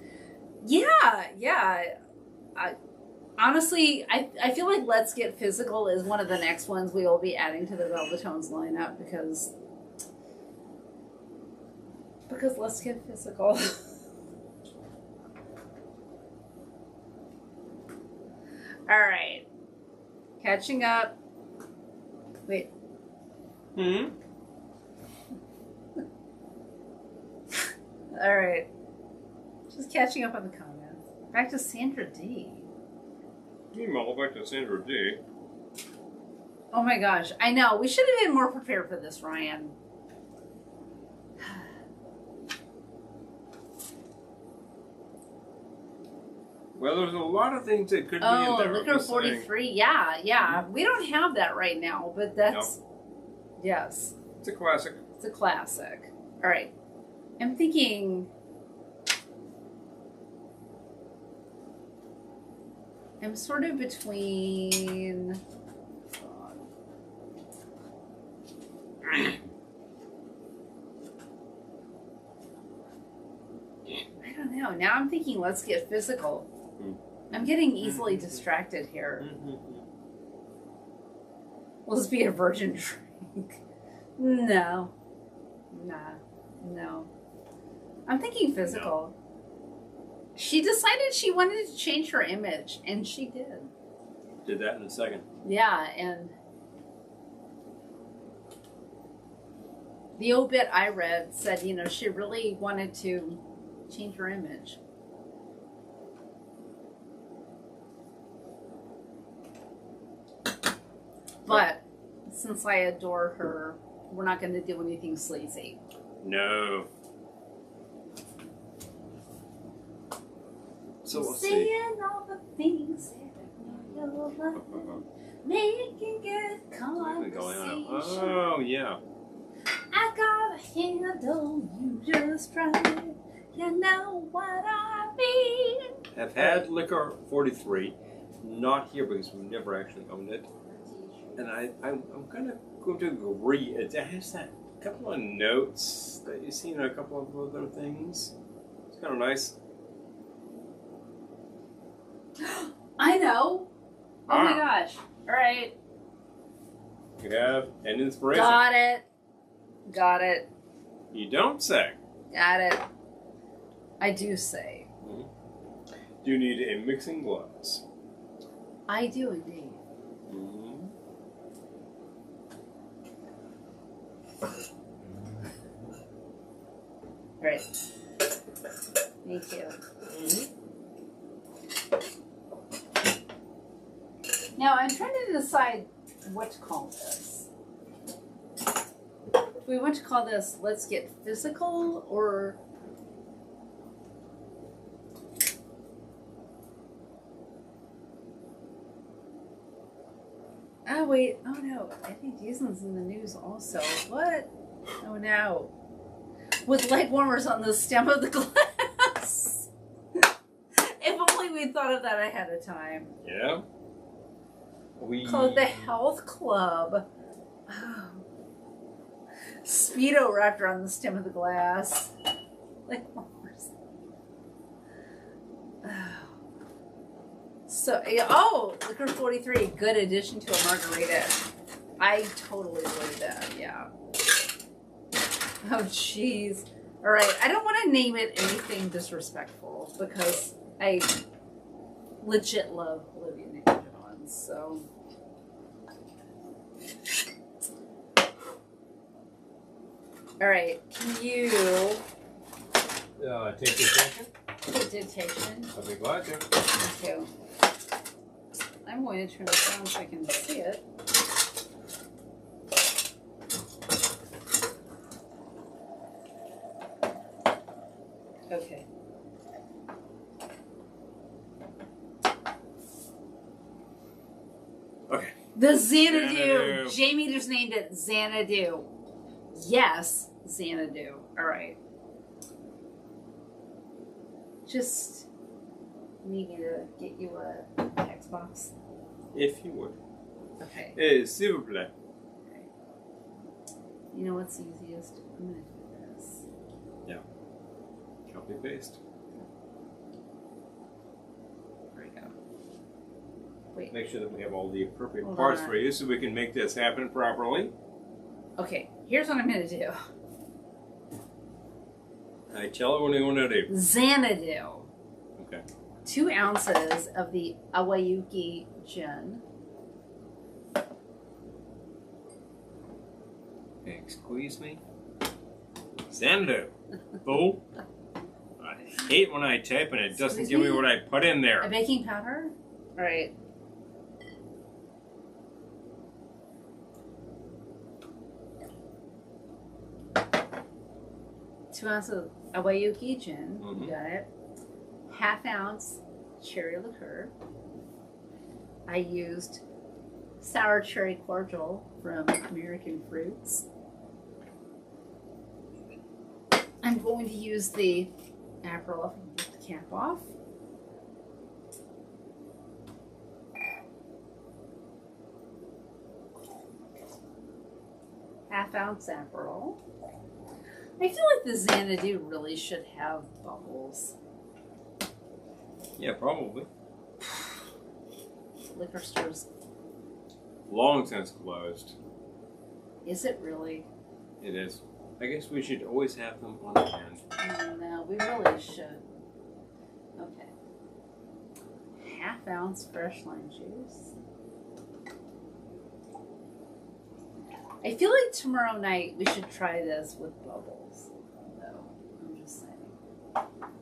Yeah. Honestly, I feel like Let's Get Physical is one of the next ones we will be adding to the Velvetones lineup because Let's Get Physical. All right. Catching up. Wait. All right. Just catching up on the comments. Back to Sandra D. Meanwhile, back to Sandra D. Oh my gosh. I know. We should have been more prepared for this, Ryan. Well, there's a lot of things that could be in there. Liquor 43. Yeah. We don't have that right now, but that's... No. Yes. It's a classic. It's a classic. All right. I'm thinking... I'm sort of between... I don't know. Now I'm thinking Let's Get Physical. I'm getting easily distracted here. Will this be a virgin drink? No. No. I'm thinking physical. No. She decided she wanted to change her image, and she did. Did that in a second. Yeah, and the obit I read said, she really wanted to change her image. But since I adore her, we're not going to do anything sleazy. No. So we'll see. Saying all the things that you'll love, making good conversation. Oh, yeah. I got a handle, you just right. You know what I mean. I've had Liquor 43, not here because we've never actually owned it. And I'm kind of going to agree. It has that couple of notes that you see in a couple of other things. It's kind of nice. I know. Oh my Wow. gosh. All right. You have an inspiration. Got it. Got it. You don't say. Got it. I do say. Do you need a mixing glass? I do indeed. Right. Me too. Now I'm trying to decide what to call this. Do we want to call this "Let's Get Physical" or oh wait, oh no, I think Diesel's in the news also. What? Oh no. With leg warmers on the stem of the glass. If only we'd thought of that ahead of time. Yeah. Call it the Health Club. Oh. Speedo Raptor on the stem of the glass. Leg warmers. Oh. So, oh, Liquor 43, good addition to a margarita. I totally believe that, yeah. Oh, jeez. All right, I don't want to name it anything disrespectful because I legit love Olivia Newton-John, so. All right, can you take dictation? take dictation? I'll be glad to. Thank you. I'm going to turn it down so I can see it. Okay. Okay. The Xanadu. Xanadu. Jamie just named it Xanadu. Yes, Xanadu. All right. Just need me to get you a Xbox. If you would. Okay. S'il vous plaît. Okay. You know what's easiest? I'm gonna do this. Yeah. Copy paste. There we go. Wait. Make sure that we have all the appropriate Hold parts on. for you so we can make this happen properly. Okay. Here's what I'm gonna do. I tell everyone you want to do. Xanadu. Okay. 2 ounces of the Awayuki gin. Excuse me. Xanadu. Fool. I hate when I type and it doesn't Excuse give me me? what I put in A there. baking powder? All right. Two ounces of Awayuki gin. Mhm. You got it. 1/2 ounce cherry liqueur. I used sour cherry cordial from American Fruits. I'm going to use the Aperol with the cap off. Half-ounce Aperol. I feel like the Xanadu really should have bubbles. Yeah, probably. Liquor stores. Long since closed. Is it really? It is. I guess we should always have them on hand. No, we really should. Okay. 1/2 ounce fresh lime juice. I feel like tomorrow night we should try this with bubbles. Though, I'm just saying.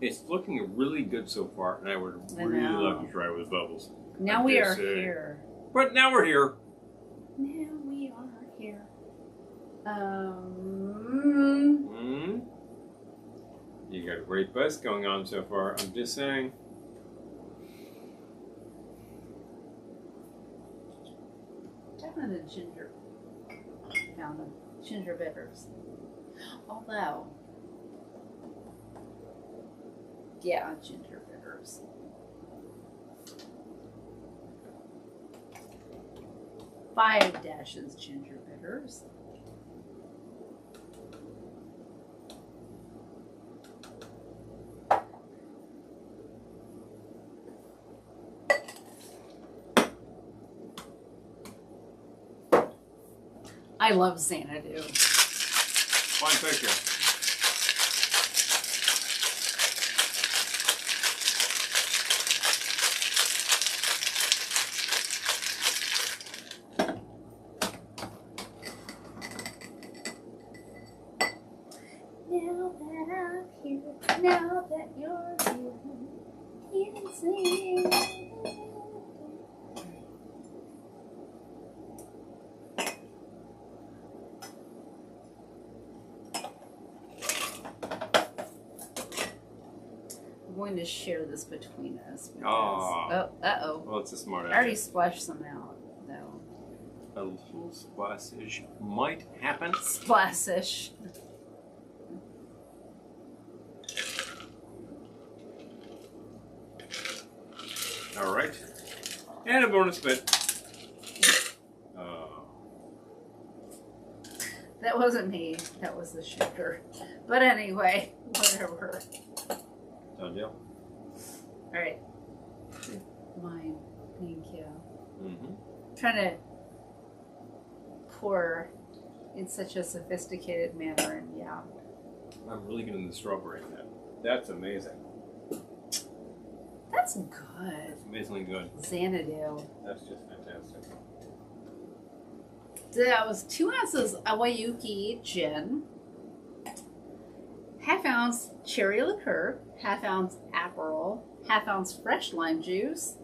It's looking really good so far, and I would I really know. love to try it with bubbles. Now I'm we just are saying. here. But now we're here. Now we are here. You got a great buzz going on so far. I'm just saying. Definitely the ginger. Found them. Ginger bitters. Although, yeah, ginger bitters. Five dashes ginger bitters. I love Xanadu. Fine picture. Now that I'm here, now that you're here, it's me. I'm going to share this between us. Because, uh-oh. Well, it's a smart I idea. already splashed some out, though. A little splash might happen. Splash-ish. All right. And a bonus bit. That wasn't me. That was the sugar. But anyway, whatever. Done deal. All right. Mine. Thank you. Mm-hmm. Trying to pour in such a sophisticated manner, and yeah. I'm really getting the strawberry in that. That's amazing. That's good. That's amazingly good. Xanadu. That's just fantastic. That was 2 ounces Awayuki gin, ½ ounce cherry liqueur, ½ ounce Aperol, ½ ounce fresh lime juice,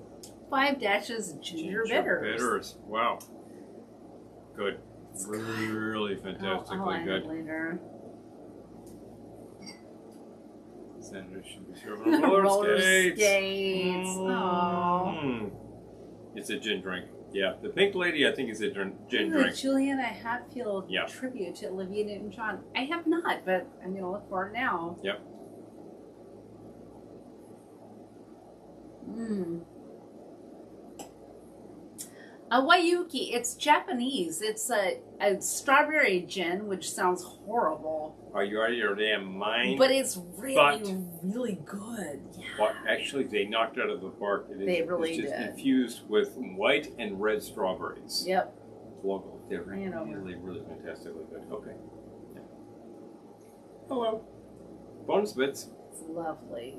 5 dashes ginger bitters. Wow. Good. It's Really, really fantastically I'll add good. it later. Senator should be serving on roller skates. Aw. Mm. It's a gin drink. Yeah, the Pink Lady, I think, is a gin drink. Juliana Hatfield Yeah. tribute to Olivia Newton-John. I have not, but I'm going to look for it now. Yep. Mmm. Awayuki, it's Japanese. It's a strawberry gin, which sounds horrible. Are you out of your damn mind? But it's really good. Yeah. Well, actually, they knocked it out of the park. They really it's just did. infused with white and red strawberries. Yep. It's local. They're Bring it over. really, really fantastically good. Okay. Yeah. Hello. Bonus bits. It's lovely.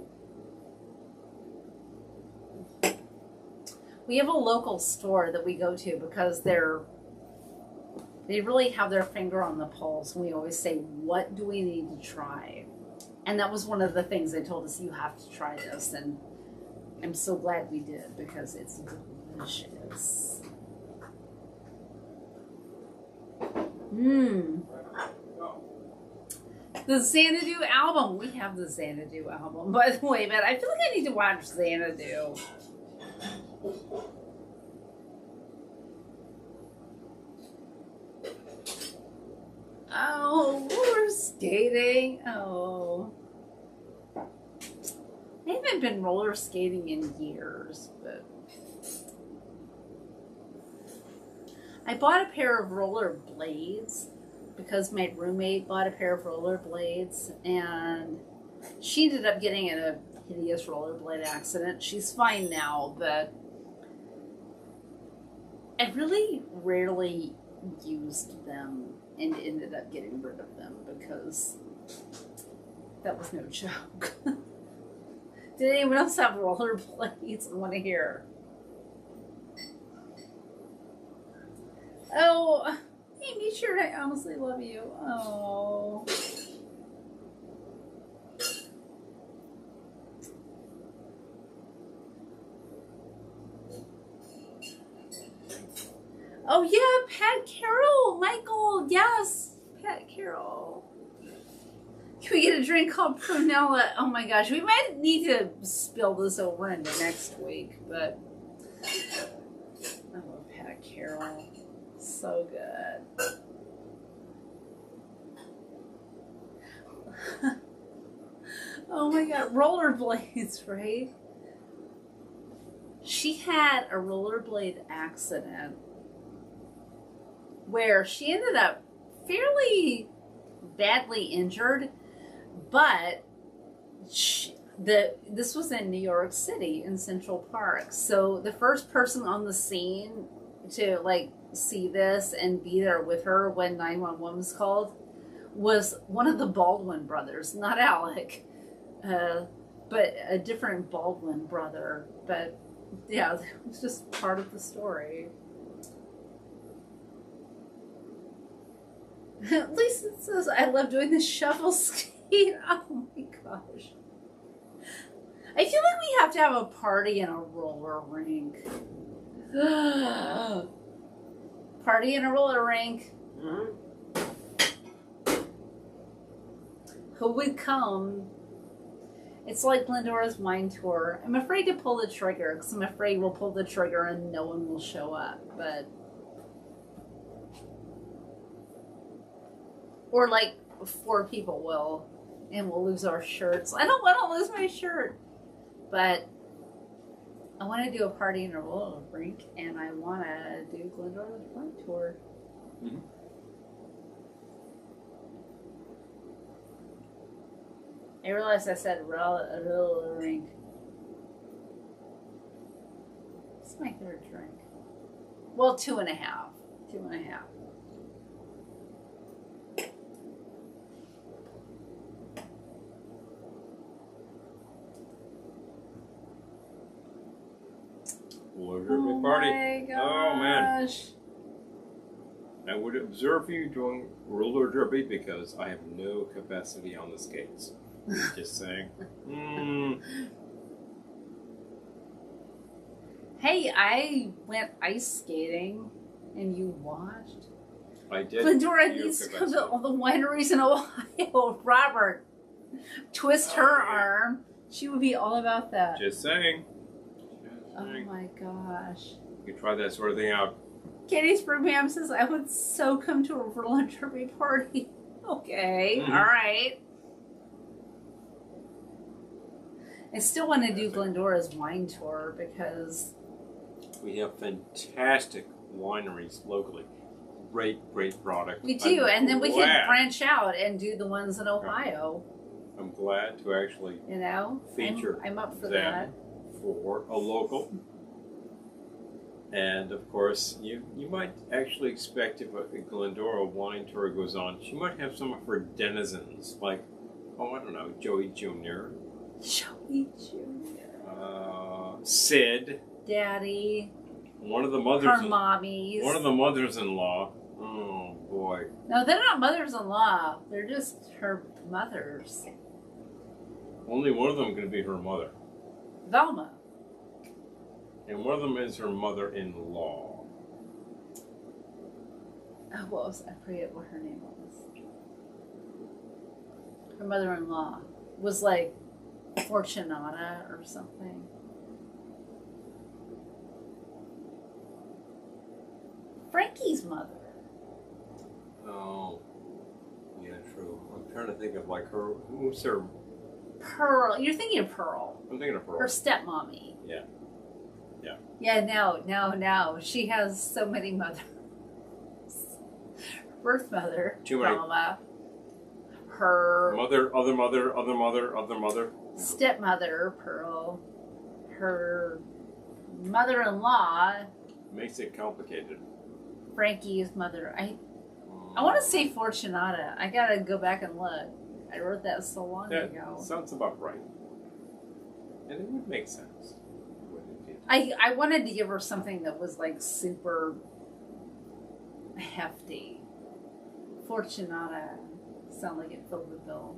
We have a local store that we go to because they really have their finger on the pulse. And we always say, what do we need to try? And that was one of the things they told us, you have to try this. And I'm so glad we did because it's delicious. Mmm. The Xanadu album. We have the Xanadu album, by the way, but I feel like I need to watch Xanadu. Oh, roller skating. Oh. I haven't been roller skating in years, but I bought a pair of roller blades because my roommate bought a pair of roller blades and she ended up getting in a hideous rollerblade accident. She's fine now, but I really rarely used them and ended up getting rid of them because that was no joke. Did anyone else have rollerblades? I want to hear. Oh, Amy, sure, I honestly love you. Oh. Oh yeah, Pat Carroll, Michael, yes, Pat Carroll. Can we get a drink called Prunella? Oh my gosh, we might need to spill this over into next week, but I love Pat Carroll. So good. Oh my god, rollerblades, right? She had a rollerblade accident where she ended up fairly badly injured, but this was in New York City in Central Park. So the first person on the scene to see this and be there with her when 911 was called was one of the Baldwin brothers, not Alec, but a different Baldwin brother. But yeah, it was just part of the story. At least it says, I love doing the shuffle skate. Oh my gosh. I feel like we have to have a party in a roller rink. Party in a roller rink. Mm-hmm. Who would come? It's like Glendora's wine tour. I'm afraid to pull the trigger because I'm afraid we'll pull the trigger and no one will show up. But or like 4 people will, and we'll lose our shirts. I don't want to lose my shirt, but I want to do a party in a roller rink, and I want to do Glendora's wine tour. Mm-hmm. I realized I said roller rink. It's my 3rd drink. Well, 2.5. 2.5. Oh party. My gosh. Oh man. I would observe you doing roller derby because I have no capacity on the skates. Just saying. Hey, I went ice skating and you watched. I did. Glendora needs to come to all the wineries in Ohio. Robert, twist her arm. She would be all about that. Just saying. Oh my gosh. You can try that sort of thing out. Katie Springham says, I would so come to a roller derby party. Okay, Mm-hmm. all right. I still want to do Glendora's wine tour because we have fantastic wineries locally. Great product. we do, and then we can branch out and do the ones in Ohio. I'm glad to actually, feature I'm up for them that. For a local. And of course, you might actually expect if a Glendora wine tour goes on, she might have some of her denizens, like, I don't know, Joey Jr. Joey Jr. Sid. Daddy. One of the mothers. Her mommies. One of the mothers-in-law. Oh boy. No, they're not mothers-in-law. They're just her mothers. Only one of them can be her mother. Velma. And one of them is her mother-in-law. Oh, what was I forget what her name was. Her mother-in-law was like Fortunata or something. Frankie's mother. Oh, yeah, true. I'm trying to think of like her. Who's her? Pearl. You're thinking of Pearl. I'm thinking of Pearl. Her stepmommy. Yeah. Yeah. Yeah. No. She has so many mothers. Birth mother. Too many. Velma. Her Mother, other mother, other mother, other mother. stepmother, Pearl. Her mother-in-law, Makes it complicated. Frankie's mother. I want to say Fortunata. I gotta go back and look. I wrote that so long ago. Sounds about right. And it would make sense. Wouldn't it? I wanted to give her something that was like super hefty. Fortunata. Sound like it filled the bill.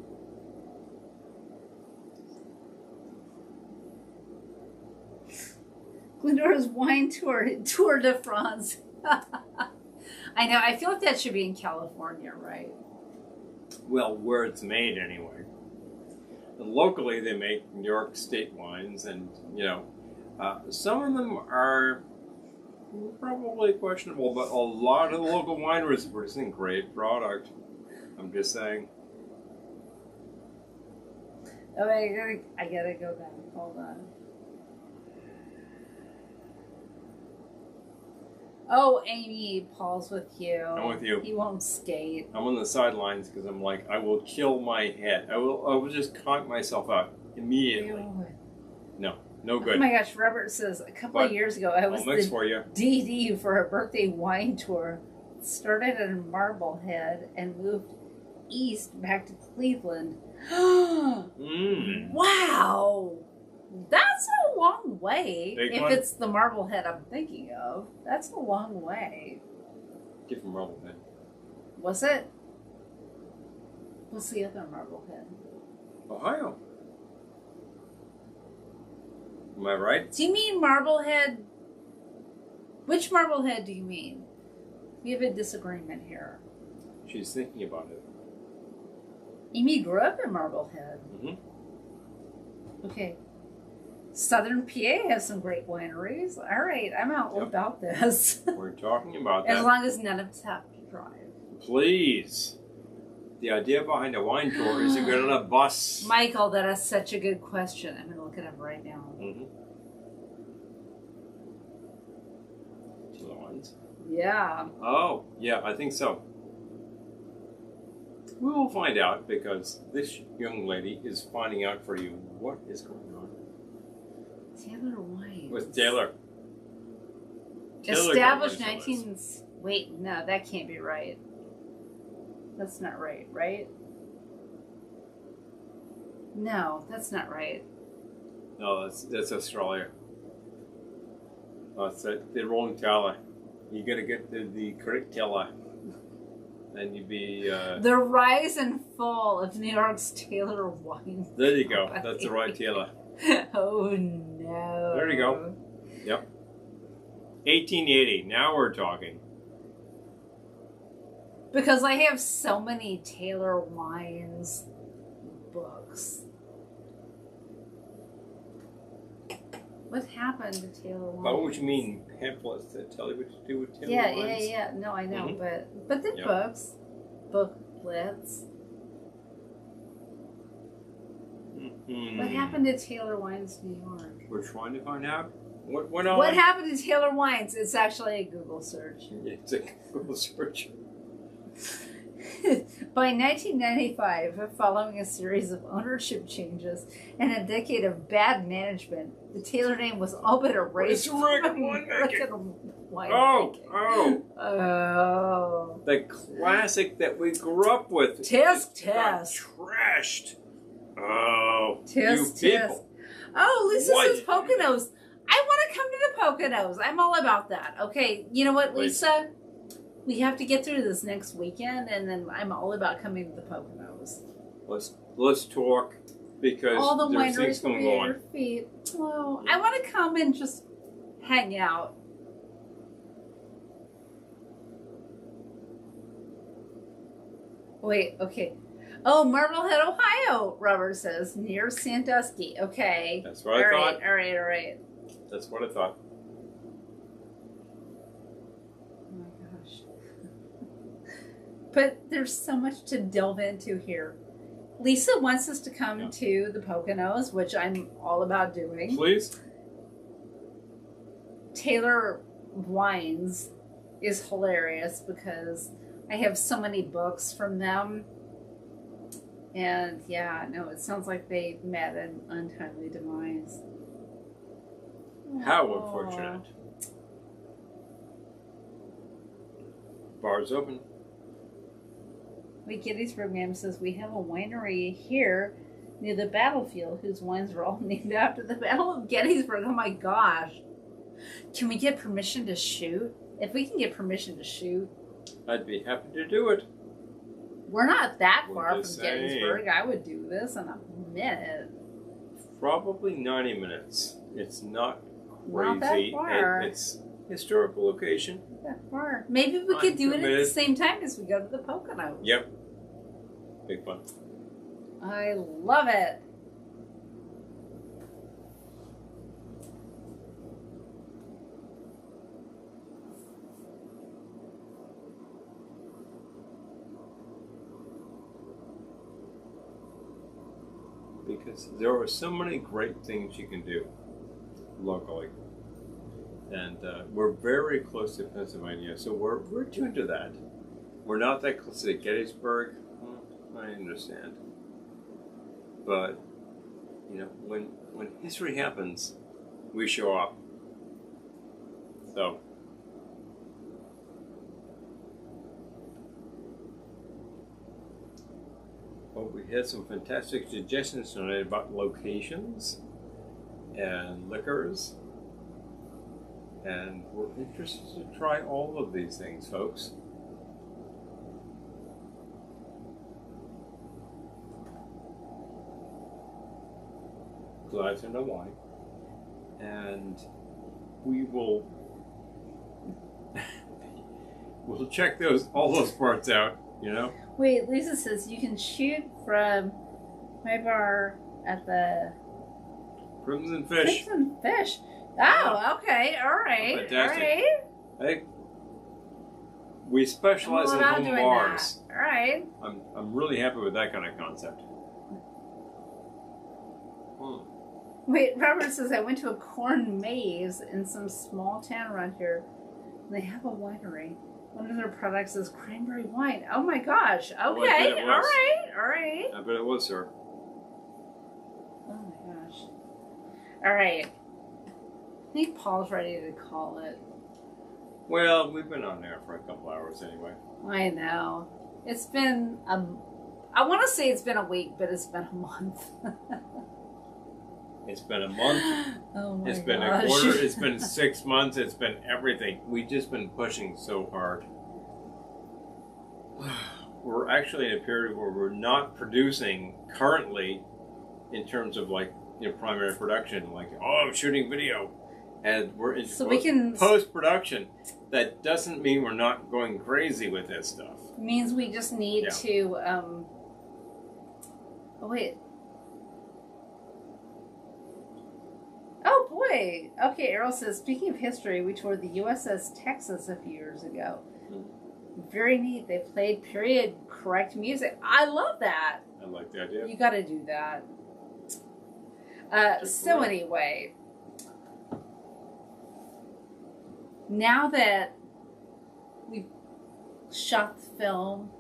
Glendora's wine tour de France. I know. I feel like that should be in California, right? Well, where it's made anyway. And locally, they make New York State wines, and some of them are probably questionable, but a lot of the local wineries are producing great product. I'm just saying. Oh, I gotta go back. Hold on. Oh, Amy, Paul's with you. I'm with you. He won't skate. I'm on the sidelines because I'm like, I will kill my head. I will just conk myself out immediately. Ew. No. No good. Oh my gosh, Robert says, a couple of years ago, I was I'll mix the for you. DD for a birthday wine tour. Started in Marblehead and moved east back to Cleveland. Wow! That's a long way. Big if one? it's the Marblehead I'm thinking of, that's a long way. Different Marblehead. Was it? What's the other Marblehead? Ohio. Am I right? Do you mean Marblehead? Which Marblehead do you mean? We have a disagreement here. She's thinking about it. Amy grew up in Marblehead. Mm-hmm. Okay. Southern PA has some great wineries. All right, I'm all about this. We're talking about that. As long as none of us have to drive. Please. The idea behind a wine tour is to get on a bus. Michael, that is such a good question. I'm going to look it up right now. Mm-hmm. Taylor wines? Yeah. Oh, yeah, I think so. We will find out because this young lady is finding out for you what is going on. Taylor Wines. With Taylor. Established 19... Wait, no, that can't be right. That's not right, right? No, that's not right. No, that's Australia. That's the wrong Taylor. You gotta get the correct Taylor. And you'd be... The rise and fall of New York's Taylor Wine. There you go. That's the right Taylor. Oh, no. There you go. Yep. 1880. Now we're talking. Because I have so many Taylor Wines books. What happened to Taylor Wines? But what you mean pamphlets that tell you what to do with Taylor Wines? Yeah. No, I know, Mm-hmm. but the books, booklets. Mm-hmm. What happened to Taylor Wines New York? We're trying to find out what went on. What happened to Taylor Wines? It's actually a Google search. It's a Google search. By 1995, following a series of ownership changes and a decade of bad management, the Taylor name was all but erased from American winemaking. Oh. The classic that we grew up with. Test. Trashed. Oh. Test. People. Oh, Lisa says Poconos. I want to come to the Poconos. I'm all about that. Okay, you know what, Lisa? We have to get through this next weekend, and then I'm all about coming to the Poconos. Let's talk because all the there's things wineries will going be at on. your feet. Oh, I want to come and just hang out. Wait, okay. Oh, Marblehead, Ohio, Robert says, near Sandusky. Okay. That's what I thought. All right. That's what I thought. Oh my gosh. But there's so much to delve into here. Lisa wants us to come to the Poconos, which I'm all about doing. Please. Taylor Wines is hilarious because I have so many books from them. And yeah, no, it sounds like they met an untimely demise. How unfortunate. Bar's open. Wait, Gettysburg Ma'am says, we have a winery here near the battlefield whose wines are all named after the Battle of Gettysburg. Oh my gosh. Can we get permission to shoot? If we can get permission to shoot. I'd be happy to do it. We're not that far from just saying. Gettysburg. I would do this in a minute. Probably 90 minutes. It's not crazy. Not that far. It's historical location. Not that far. Maybe we could do it at the same time as we go to the Poconos. Yep. Big fun. I love it. Because there are so many great things you can do locally. And we're very close to Pennsylvania, so we're tuned to that. We're not that close to Gettysburg. I understand. But, you know, when history happens, we show up. So. Well, we had some fantastic suggestions tonight about locations and liquors. And we're interested to try all of these things, folks. Glad to know why. And we will we'll check all those parts out, you know? Wait, Lisa says you can shoot from my bar at the Crimson Fish. Crimson Fish. Oh, okay, all right. Fantastic. All right. Hey, we specialize in home bars. All right. I'm really happy with that kind of concept. Wait, Robert says I went to a corn maze in some small town around here. And they have a winery. One of their products is cranberry wine. Oh my gosh. Okay. All right. I bet it was, sir. Oh my gosh. All right. I think Paul's ready to call it. Well, we've been on there for a couple hours anyway. I know. It's been I want to say it's been a week, but it's been a month. It's been a month. Oh my gosh. It's been a quarter. It's been 6 months. It's been everything. We've just been pushing so hard. We're actually in a period where we're not producing currently in terms of primary production. I'm shooting video. And we're in post-production. That doesn't mean we're not going crazy with this stuff. It means we just need to oh wait. Oh boy. Okay, Errol says, speaking of history, we toured the USS Texas a few years ago. Very neat. They played period correct music. I love that. I like the idea. You gotta do that. So anyway, now that we've shot the film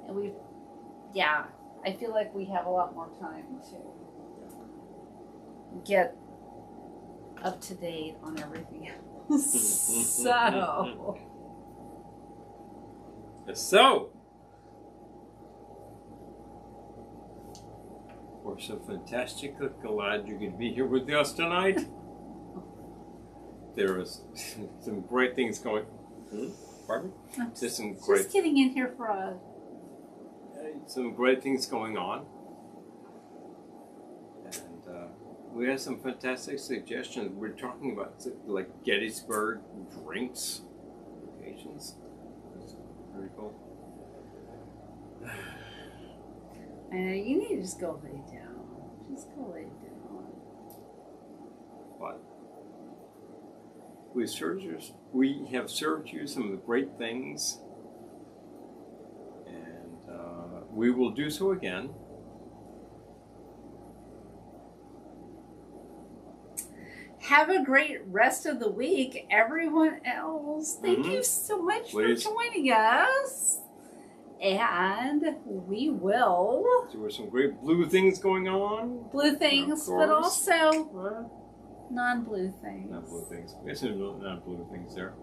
and I feel like we have a lot more time to get up to date on everything else. So, we're so fantastically glad you could be here with us tonight. There is some great things going. Pardon? Just getting in here for some great things going on, and we have some fantastic suggestions. We're talking about Gettysburg drinks locations. That's very cool. I know, you need to just go lay down. Just go lay down. What? We have served you some of the great things, and we will do so again. Have a great rest of the week, everyone else. Thank you so much for joining us. And we will. There were some great blue things going on. Blue things, but also non-blue things. Not blue things. We have some non-blue things there.